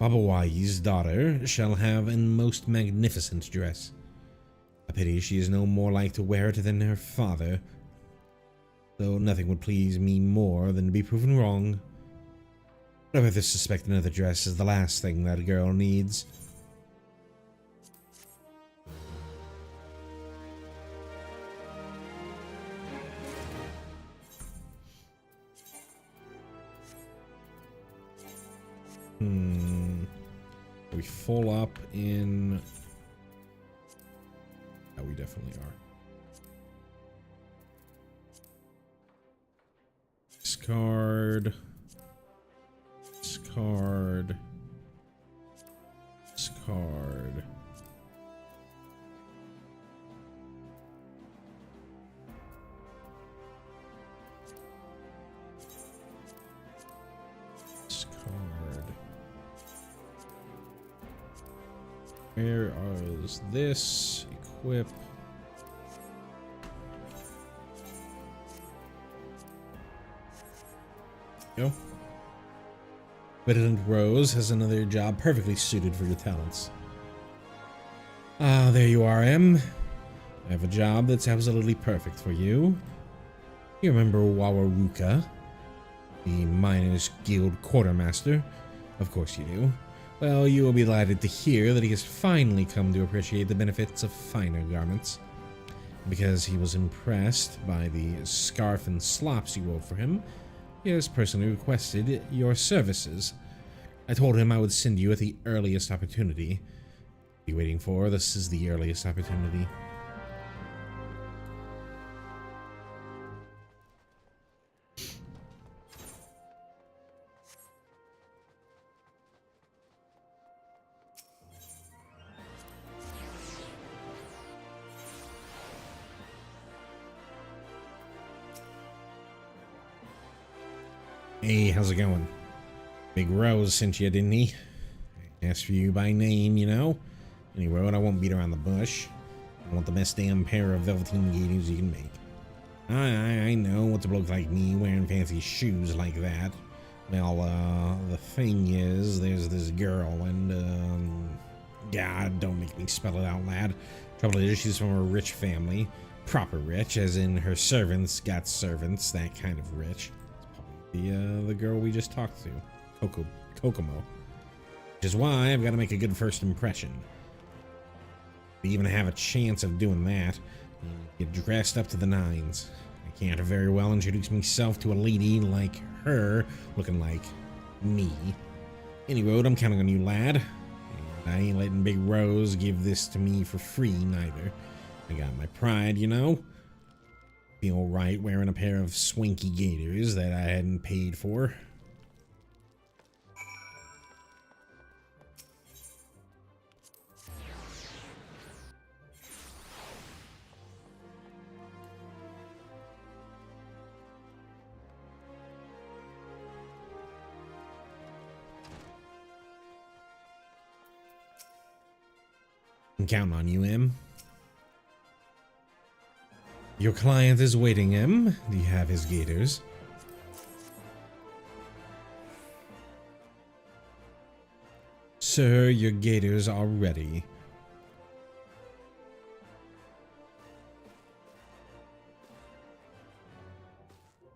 [SPEAKER 1] Baba Wai's daughter shall have a most magnificent dress. A pity she is no more like to wear it than her father, though nothing would please me more than to be proven wrong. But I rather suspect another dress is the last thing that girl needs. Are we full up in... Yeah, we definitely are. Discard. Discard. Discard. Discard. Where is this? Equip. Go. Vigilant Rose has another job perfectly suited for your talents. Ah, there you are, Em. I have a job that's absolutely perfect for you. You remember Wawaruka, the Miners Guild Quartermaster? Of course you do. Well, you will be delighted to hear that he has finally come to appreciate the benefits of finer garments. Because he was impressed by the scarf and slops you wove for him, he has personally requested your services. I told him I would send you at the earliest opportunity. What are you waiting for? This is the earliest opportunity. Hey, how's it going? Big Rose sent you, didn't he? Asked for you by name, you know? Anyway, I won't beat around the bush. I want the best damn pair of velveteen gaiters you can make. I know what's a bloke like me wearing fancy shoes like that. Well, the thing is, there's this girl and, God, don't make me spell it out, lad. Trouble is, she's from a rich family. Proper rich, as in her servants got servants, that kind of rich. The girl we just talked to, Kokomo. Which is why I've got to make a good first impression. To even have a chance of doing that, get dressed up to the nines. I can't very well introduce myself to a lady like her, looking like me. Anyway, I'm counting on you, lad. And I ain't letting Big Rose give this to me for free, neither. I got my pride, you know? Feel right wearing a pair of swanky gaiters that I hadn't paid for. I'm counting on you, Em. Your client is waiting, Em. Do you have his gaiters? Sir, your gaiters are ready.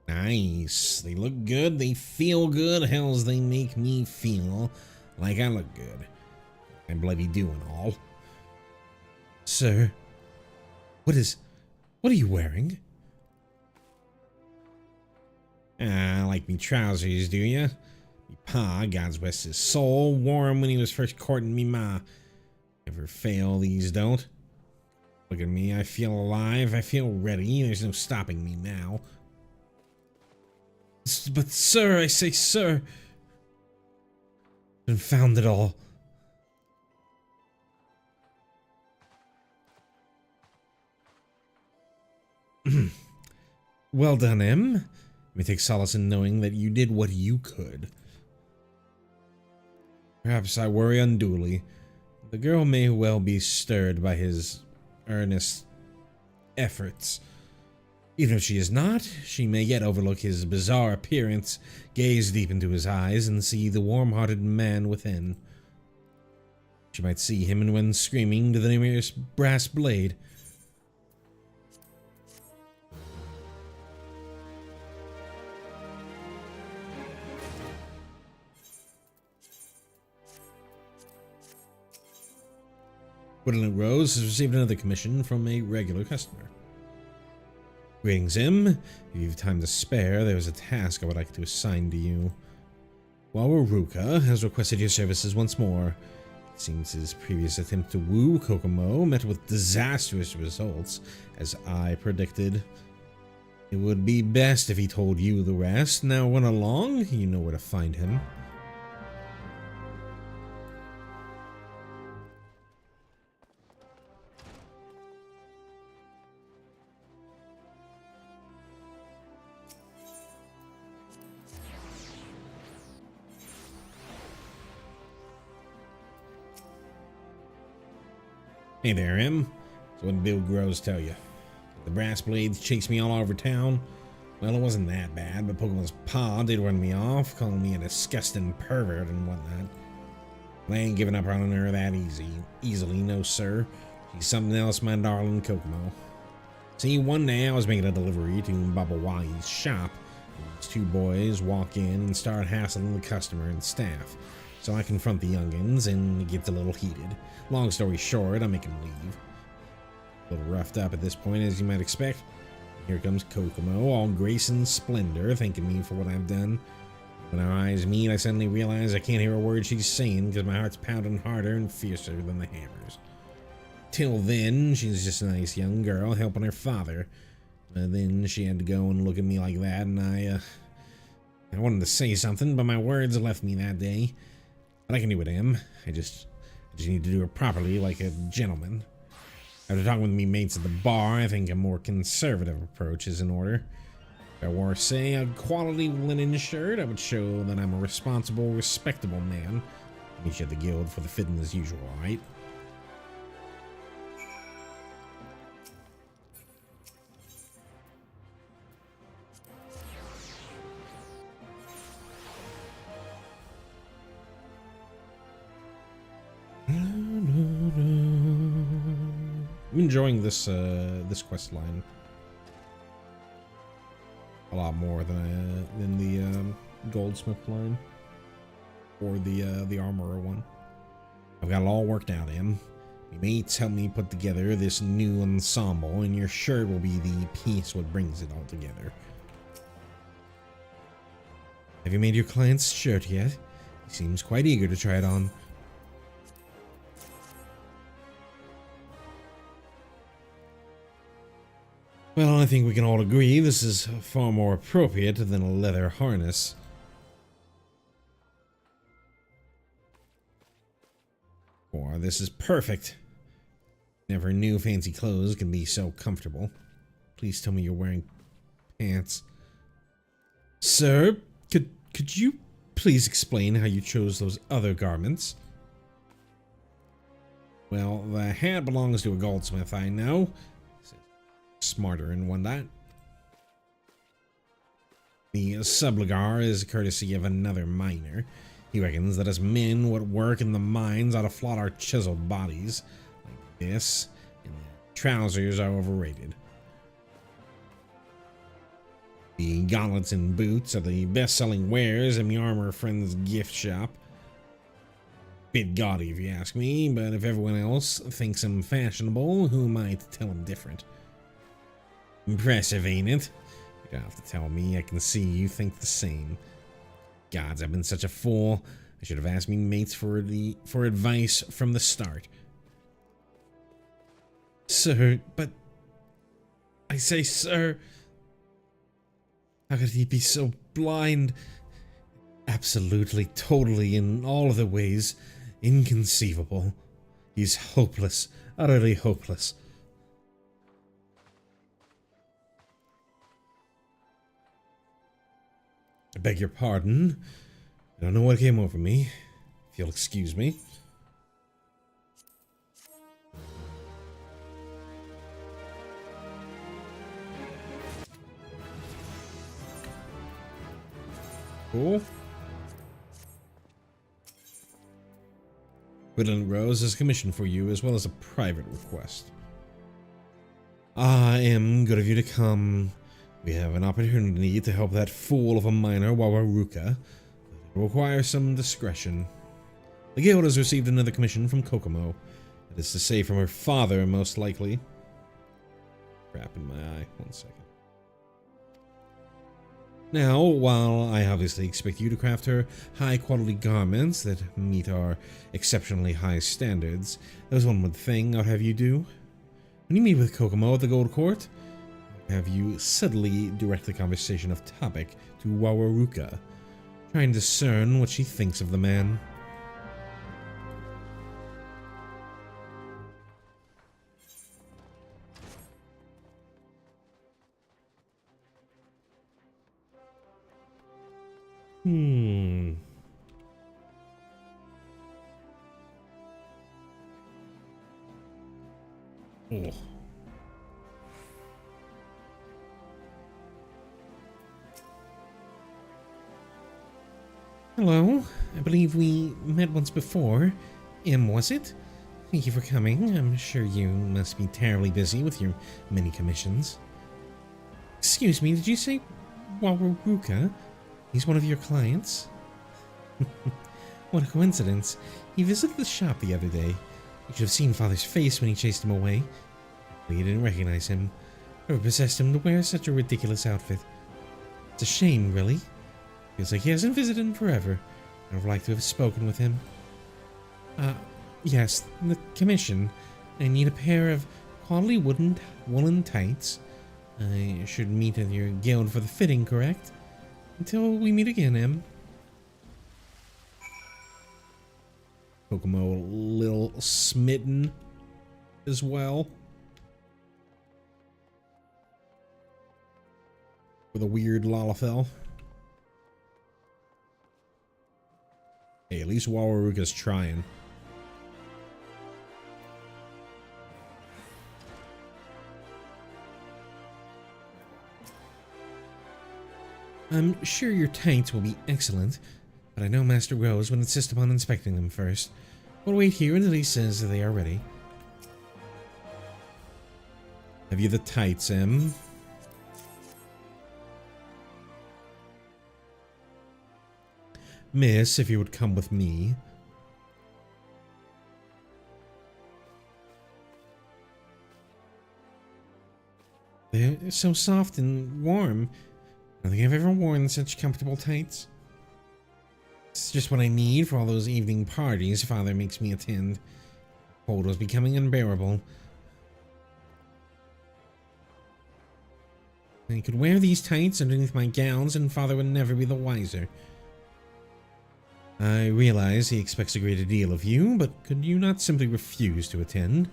[SPEAKER 1] Nice. They look good. They feel good. Hells, they make me feel like I look good. I'm bloody doing all. Sir, what are you wearing? Like me trousers, do ya? Me pa, God's rest his soul, wore 'em when he was first courting me ma. Never fail, these don't. Look at me, I feel alive, I feel ready, there's no stopping me now. But sir, I say sir. Confound it all. Well done, Em. Let me take solace in knowing that you did what you could. Perhaps I worry unduly. The girl may well be stirred by his earnest efforts. Even if she is not, she may yet overlook his bizarre appearance, gaze deep into his eyes, and see the warm-hearted man within. She might see him and when screaming to the nearest brass blade. Gwendolyn Rose has received another commission from a regular customer. Greetings, M. If you have time to spare, there is a task I would like to assign to you. Wawaruka has requested your services once more. It seems his previous attempt to woo Kokomo met with disastrous results, as I predicted. It would be best if he told you the rest. Now run along, you know where to find him. Hey there, M. So what did Bill Groves tell you? The brass blades chased me all over town? Well, it wasn't that bad, but Pokemon's pa did run me off, calling me a disgusting pervert and whatnot. But I ain't giving up on her that easily, no sir. She's something else, my darling Kokomo. See, one day I was making a delivery to Baba Wai's shop, and these two boys walk in and start hassling the customer and staff. So I confront the youngins, and it gets a little heated. Long story short, I make him leave. A little roughed up at this point, as you might expect. Here comes Kokomo, all grace and splendor, thanking me for what I've done. When our eyes meet, I suddenly realize I can't hear a word she's saying, because my heart's pounding harder and fiercer than the hammers. Till then, she's just a nice young girl helping her father. But then she had to go and look at me like that, and I wanted to say something, but my words left me that day. But I can do it, M. I just need to do it properly, like a gentleman. After talking with me mates at the bar, I think a more conservative approach is in order. If I wore, say, a quality linen shirt, I would show that I'm a responsible, respectable man. Meet you at the guild for the fitting as usual, alright? I'm enjoying this this quest line a lot more than the goldsmith line or the armorer one. I've got it all worked out, Em. My mates helped me put together this new ensemble, and your shirt will be the piece what brings it all together. Have you made your client's shirt yet? He seems quite eager to try it on. Well, I think we can all agree this is far more appropriate than a leather harness. Or this is perfect. Never knew fancy clothes can be so comfortable. Please tell me you're wearing pants. Sir, could you please explain how you chose those other garments? Well, the hat belongs to a goldsmith, I know. Smarter and whatnot. The subligar is courtesy of another miner. He reckons that us men what work in the mines ought to flaunt our chiseled bodies like this, and the trousers are overrated. The gauntlets and boots are the best-selling wares in the armor friend's gift shop. Bit gaudy if you ask me, but if everyone else thinks I'm fashionable, who am I to tell him different? Impressive, ain't it? You don't have to tell me, I can see you think the same. Gods, I've been such a fool. I should have asked me mates for advice from the start. Sir, but... I say, sir... How could he be so blind? Absolutely, totally, in all other ways, inconceivable. He's hopeless, utterly hopeless. I beg your pardon. I don't know what came over me. If you'll excuse me. Cool. Brilliant Rose has a commission for you as well as a private request. I am good of you to come. We have an opportunity to help that fool of a miner, Wawaruka. It will require some discretion. The guild has received another commission from Kokomo. That is to say, from her father, most likely. Crap in my eye. 1 second. Now, while I obviously expect you to craft her high-quality garments that meet our exceptionally high standards, there's one more thing I'll have you do. When you meet with Kokomo at the Gold Court, I'll have you subtly direct the conversation of topic to Wawaruka, try and discern what she thinks of the man. Oh. Hello, I believe we met once before. Was it? Thank you for coming. I'm sure you must be terribly busy with your many commissions. Excuse me, did you say Wawaruka? He's one of your clients? What a coincidence. He visited the shop the other day. You should have seen Father's face when he chased him away. But you didn't recognize him, or possessed him to wear such a ridiculous outfit. It's a shame, really. Feels like he hasn't visited in forever. I'd have liked to have spoken with him. Yes, the commission. I need a pair of quality woolen tights. I should meet at your guild for the fitting, correct? Until we meet again, Em. Kokomo a little smitten as well. With a weird Lalafell. Hey, at least Wawaruka's trying. I'm sure your tights will be excellent, but I know Master Rose would insist upon inspecting them first. We'll wait here until he says that they are ready. Have you the tights, Em? Miss, if you would come with me. They're so soft and warm. I don't think I've ever worn such comfortable tights. It's just what I need for all those evening parties Father makes me attend. Cold was becoming unbearable. I could wear these tights underneath my gowns and Father would never be the wiser. I realize he expects a great deal of you, but could you not simply refuse to attend?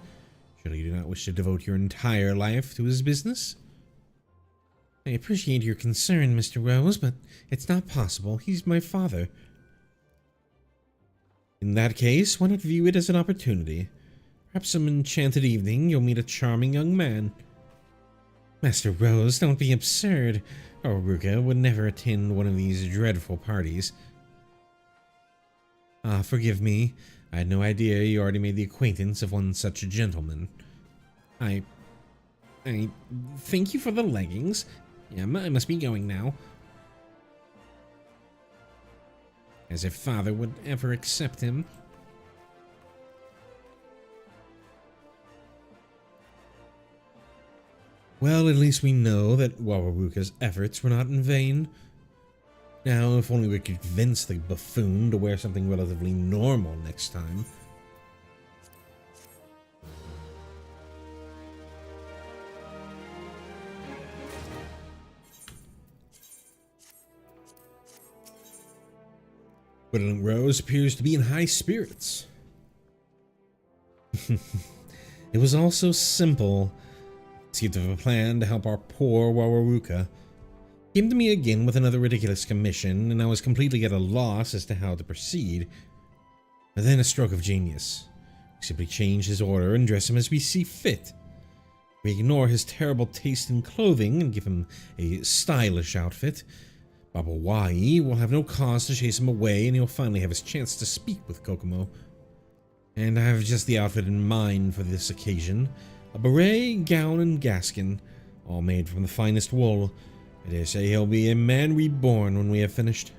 [SPEAKER 1] Surely you do not wish to devote your entire life to his business? I appreciate your concern, Mr. Rose, but it's not possible. He's my father. In that case, why not view it as an opportunity? Perhaps some enchanted evening you'll meet a charming young man. Master Rose, don't be absurd. Wawaruka would never attend one of these dreadful parties. Ah, forgive me. I had no idea you already made the acquaintance of one such a gentleman. I thank you for the leggings. Yeah, I must be going now. As if Father would ever accept him. Well, at least we know that Wawaruka's efforts were not in vain. Now, if only we could convince the buffoon to wear something relatively normal next time. Brilliant Rose appears to be in high spirits. It was all so simple. Conceived of a plan to help our poor Wawaruka. Came to me again with another ridiculous commission, and I was completely at a loss as to how to proceed. But then a stroke of genius. We simply change his order and dress him as we see fit. We ignore his terrible taste in clothing and give him a stylish outfit. Baba Wai will have no cause to chase him away, and he'll finally have his chance to speak with Kokomo. And I have just the outfit in mind for this occasion. A beret, gown, and gaskin, all made from the finest wool. I dare say he'll be a man reborn when we have finished.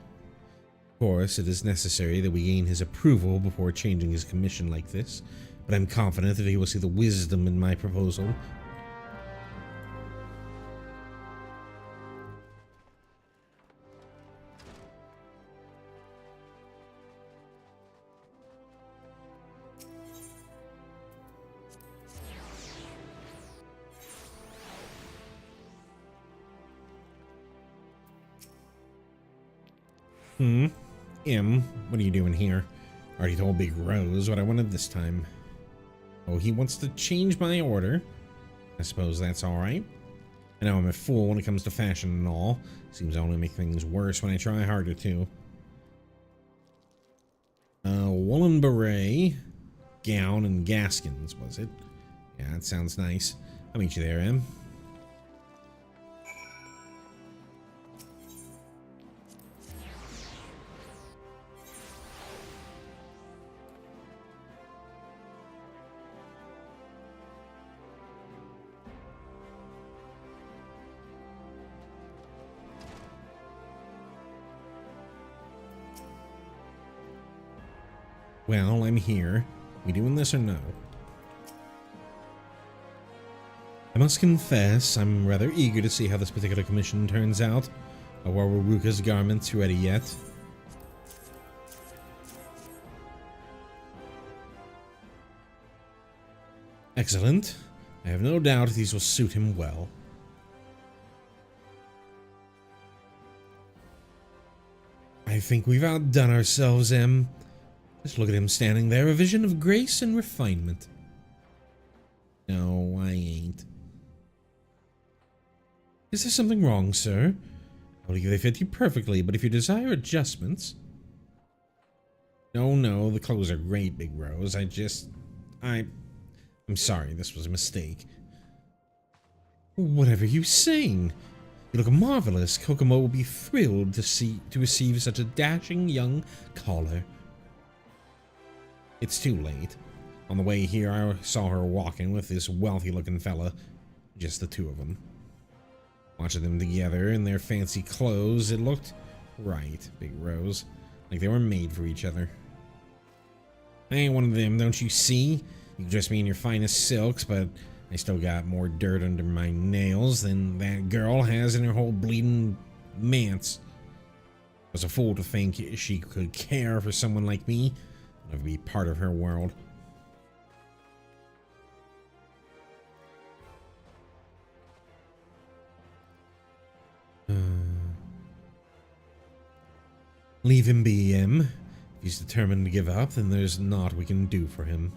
[SPEAKER 1] Of course, it is necessary that we gain his approval before changing his commission like this, but I'm confident that he will see the wisdom in my proposal. What are you doing here? Already told Big Rose what I wanted this time. Oh, he wants to change my order. I suppose that's alright. I know I'm a fool when it comes to fashion and all. Seems I only make things worse when I try harder too. Woolen beret, gown, and gaskins, was it? Yeah, that sounds nice. I'll meet you there, Em. Well, I'm here. We doing this or no? I must confess, I'm rather eager to see how this particular commission turns out. Are Waruruka's garments ready yet? Excellent. I have no doubt these will suit him well. I think we've outdone ourselves, Em. Just look at him standing there, a vision of grace and refinement. No, I ain't. Is there something wrong, sir? I believe they fit you perfectly, but if you desire adjustments... No, the clothes are great, Big Rose. I'm sorry, this was a mistake. Whatever you saying. You look marvelous. Kokomo will be thrilled to receive such a dashing young caller. It's too late. On the way here, I saw her walking with this wealthy-looking fella. Just the two of them. Watching them together in their fancy clothes, it looked right, Big Rose. Like they were made for each other. I ain't one of them, don't you see? You dress me in your finest silks, but I still got more dirt under my nails than that girl has in her whole bleeding manse. I was a fool to think she could care for someone like me. I'd be part of her world. Leave him be, Em. If he's determined to give up, then there's naught we can do for him.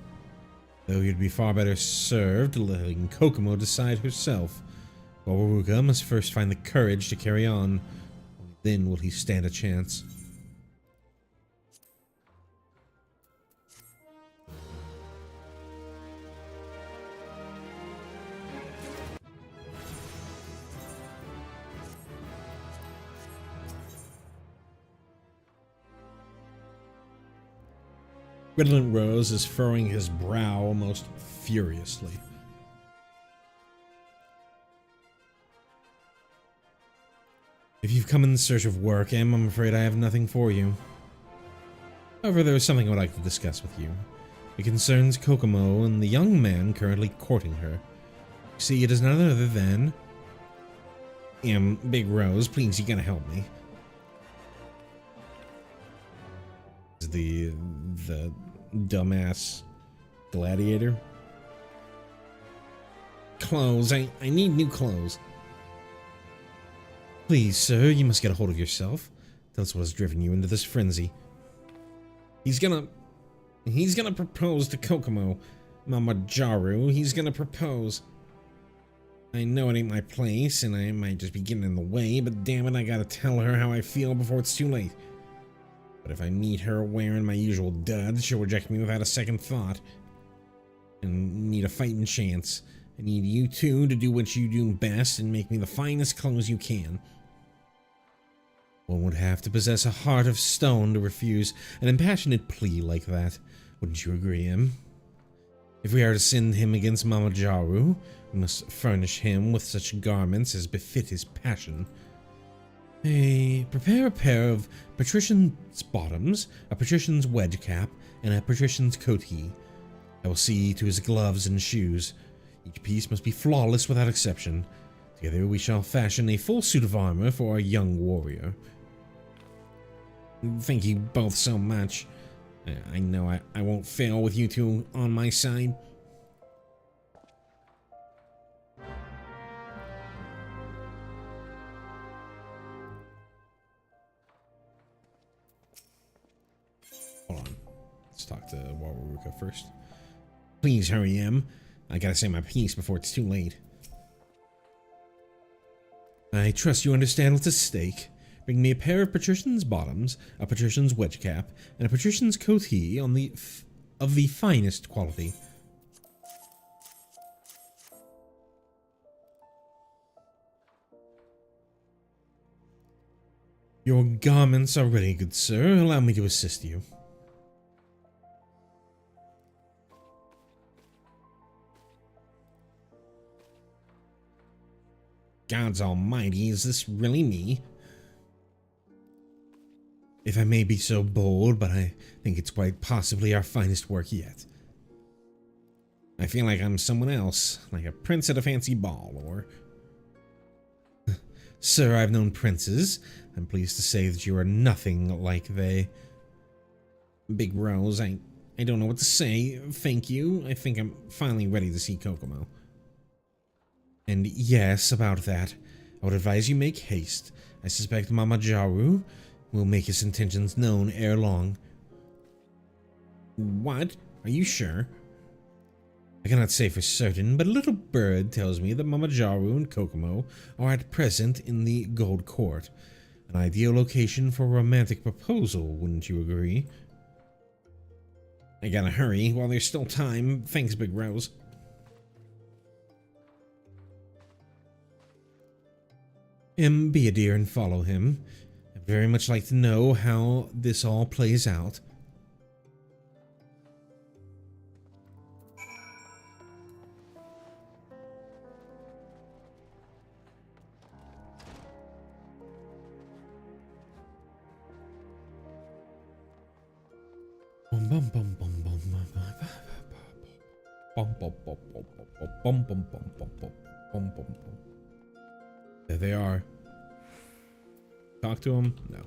[SPEAKER 1] Though he'd be far better served letting Kokomo decide herself. Waruruka must first find the courage to carry on. Then will he stand a chance. Redolent Rose is furrowing his brow almost furiously. If you've come in search of work, Em, I'm afraid I have nothing for you. However, there is something I would like to discuss with you. It concerns Kokomo and the young man currently courting her. You see, it is none other than... Em, Big Rose, please, you gotta help me. The dumbass gladiator. Clothes. I need new clothes. Please, sir, you must get a hold of yourself. That's what has driven you into this frenzy. He's gonna propose to Kokomo. Mama Jaru, he's gonna propose. I know it ain't my place, and I might just be getting in the way, but damn it, I gotta tell her how I feel before it's too late. But if I meet her wearing my usual duds, she'll reject me without a second thought. And need a fighting chance. I need you two to do what you do best and make me the finest clothes you can. One would have to possess a heart of stone to refuse an impassionate plea like that. Wouldn't you agree, Em? If we are to send him against Mama Jaru, we must furnish him with such garments as befit his passion. Prepare a pair of patrician's bottoms, a patrician's wedge cap, and a patrician's coatee. I will see to his gloves and shoes. Each piece must be flawless without exception. Together we shall fashion a full suit of armor for our young warrior. Thank you both so much. I know I won't fail with you two on my side. Hold on. Let's talk to Wawaruka first. Please hurry, Em. I gotta say my piece before it's too late. I trust you understand what's at stake. Bring me a pair of patrician's bottoms, a patrician's wedge cap, and a patrician's coatee of the finest quality. Your garments are ready, good sir. Allow me to assist you. Gods almighty, is this really me? If I may be so bold, but I think it's quite possibly our finest work yet. I feel like I'm someone else, like a prince at a fancy ball, or... Sir, I've known princes. I'm pleased to say that you are nothing like they. Big Rose, I don't know what to say. Thank you. I think I'm finally ready to see Kokomo. And yes, about that, I would advise you make haste. I suspect Mama Jaru will make his intentions known ere long. What? Are you sure? I cannot say for certain, but a little bird tells me that Mama Jaru and Kokomo are at present in the Gold Court. An ideal location for a romantic proposal, wouldn't you agree? I gotta hurry while there's still time. Thanks, Big Rose. Be a dear and follow him. I'd very much like to know how this all plays out. There they are. Talk to him? No.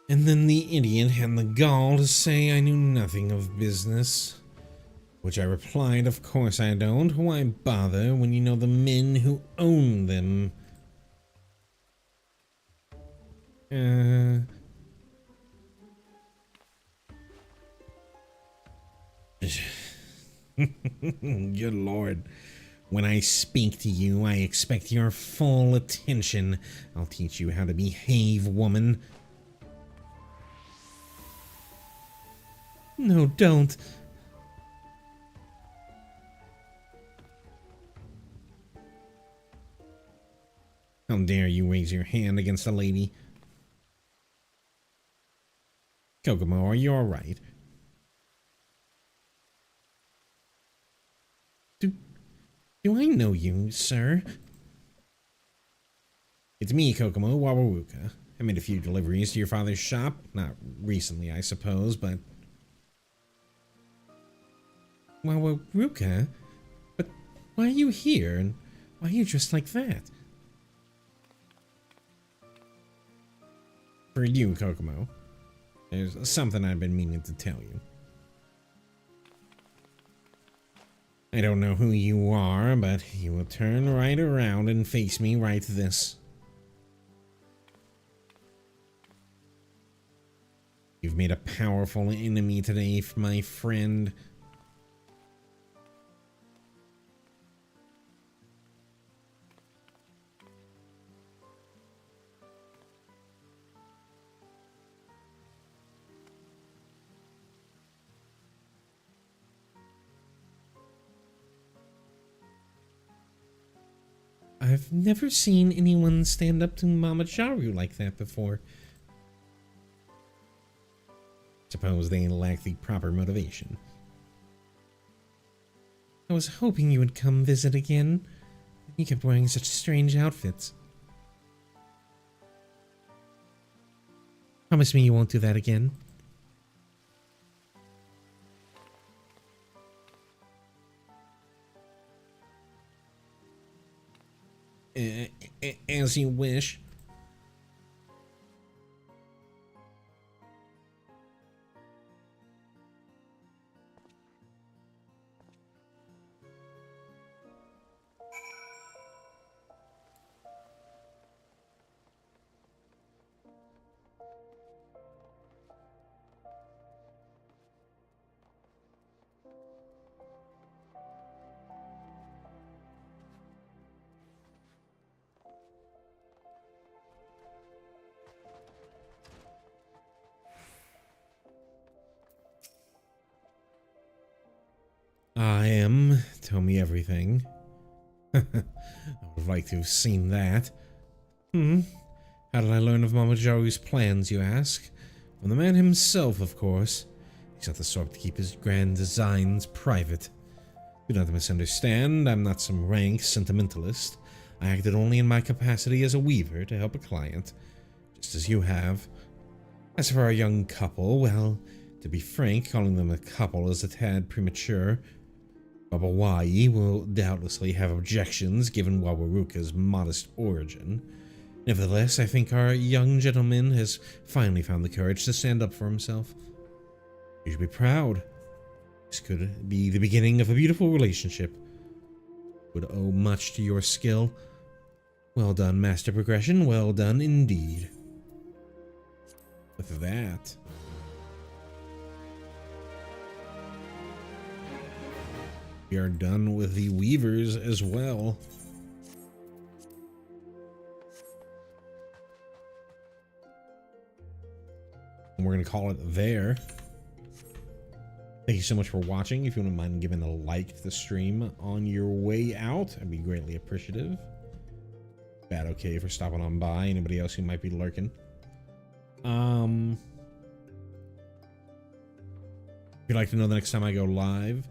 [SPEAKER 1] And then the idiot had the gall to say I knew nothing of business. Which I replied, of course I don't. Why bother when you know the men who own them? Good Lord. When I speak to you, I expect your full attention. I'll teach you how to behave, woman. No, don't. How dare you raise your hand against a lady? Kokomo, are you alright? Do I know you, sir? It's me, Kokomo, Wawaruka. I made a few deliveries to your father's shop. Not recently, I suppose, but... Wawaruka? But why are you here, and why are you dressed like that? For you, Kokomo, there's something I've been meaning to tell you. I don't know who you are, but you will turn right around and face me right this. You've made a powerful enemy today, my friend. I've never seen anyone stand up to Mama Jaru like that before. Suppose they lack the proper motivation. I was hoping you would come visit again. You kept wearing such strange outfits. Promise me you won't do that again. As you wish. I am. Tell me everything. I would have liked to have seen that. How did I learn of Mama Jaru's plans, you ask? From the man himself, of course. He's not the sort to keep his grand designs private. Do not misunderstand, I'm not some rank sentimentalist. I acted only in my capacity as a weaver to help a client, just as you have. As for our young couple, well, to be frank, calling them a couple is a tad premature. Baba Wai will doubtlessly have objections given Wawaruka's modest origin. Nevertheless, I think our young gentleman has finally found the courage to stand up for himself. You should be proud. This could be the beginning of a beautiful relationship. Would owe much to your skill. Well done, Master Progression. Well done indeed. With that, we are done with the weavers as well. And we're going to call it there. Thank you so much for watching. If you wouldn't mind giving a like to the stream on your way out, I'd be greatly appreciative. Bad okay for stopping on by. Anybody else who might be lurking. If you'd like to know the next time I go live,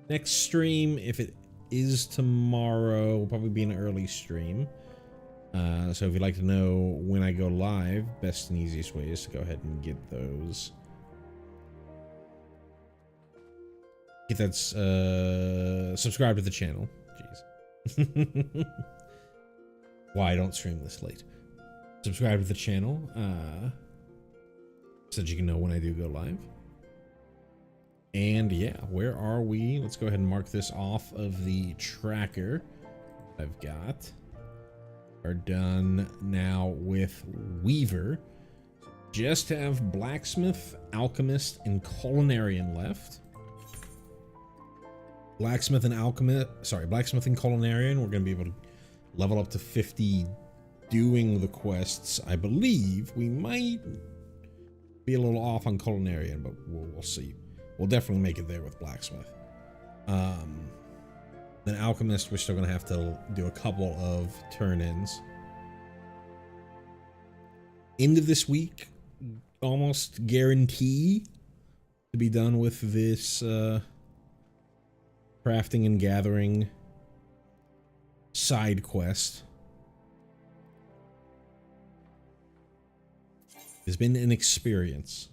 [SPEAKER 1] next stream, if it is tomorrow, will probably be an early stream. So if you'd like to know when I go live, best and easiest way is to go ahead and get those. Get that, subscribe to the channel. Jeez. Why I don't stream this late. Subscribe to the channel, so that you can know when I do go live. And yeah, where are we? Let's go ahead and mark this off of the tracker I've got. Are done now with Weaver. Just have Blacksmith, Alchemist, and Culinarian left. Blacksmith and Culinarian, we're going to be able to level up to 50 doing the quests. I believe we might be a little off on Culinarian, but we'll see. We'll definitely make it there with Blacksmith. Then Alchemist, we're still going to have to do a couple of turn-ins. End of this week, almost guarantee to be done with this crafting and gathering side quest. It's been an experience.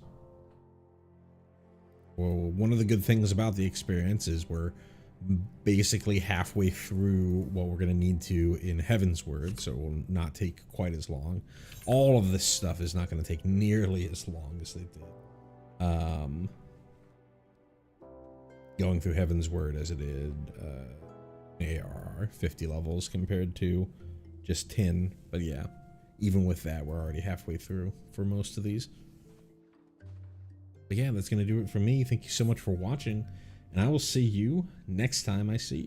[SPEAKER 1] Well, one of the good things about the experience is we're basically halfway through what we're going to need to in Heavensward, so it will not take quite as long. All of this stuff is not going to take nearly as long as they did. Going through Heavensward as it did ARR, 50 levels compared to just 10. But yeah, even with that, we're already halfway through for most of these. But yeah, that's going to do it for me. Thank you so much for watching, and I will see you next time I see you.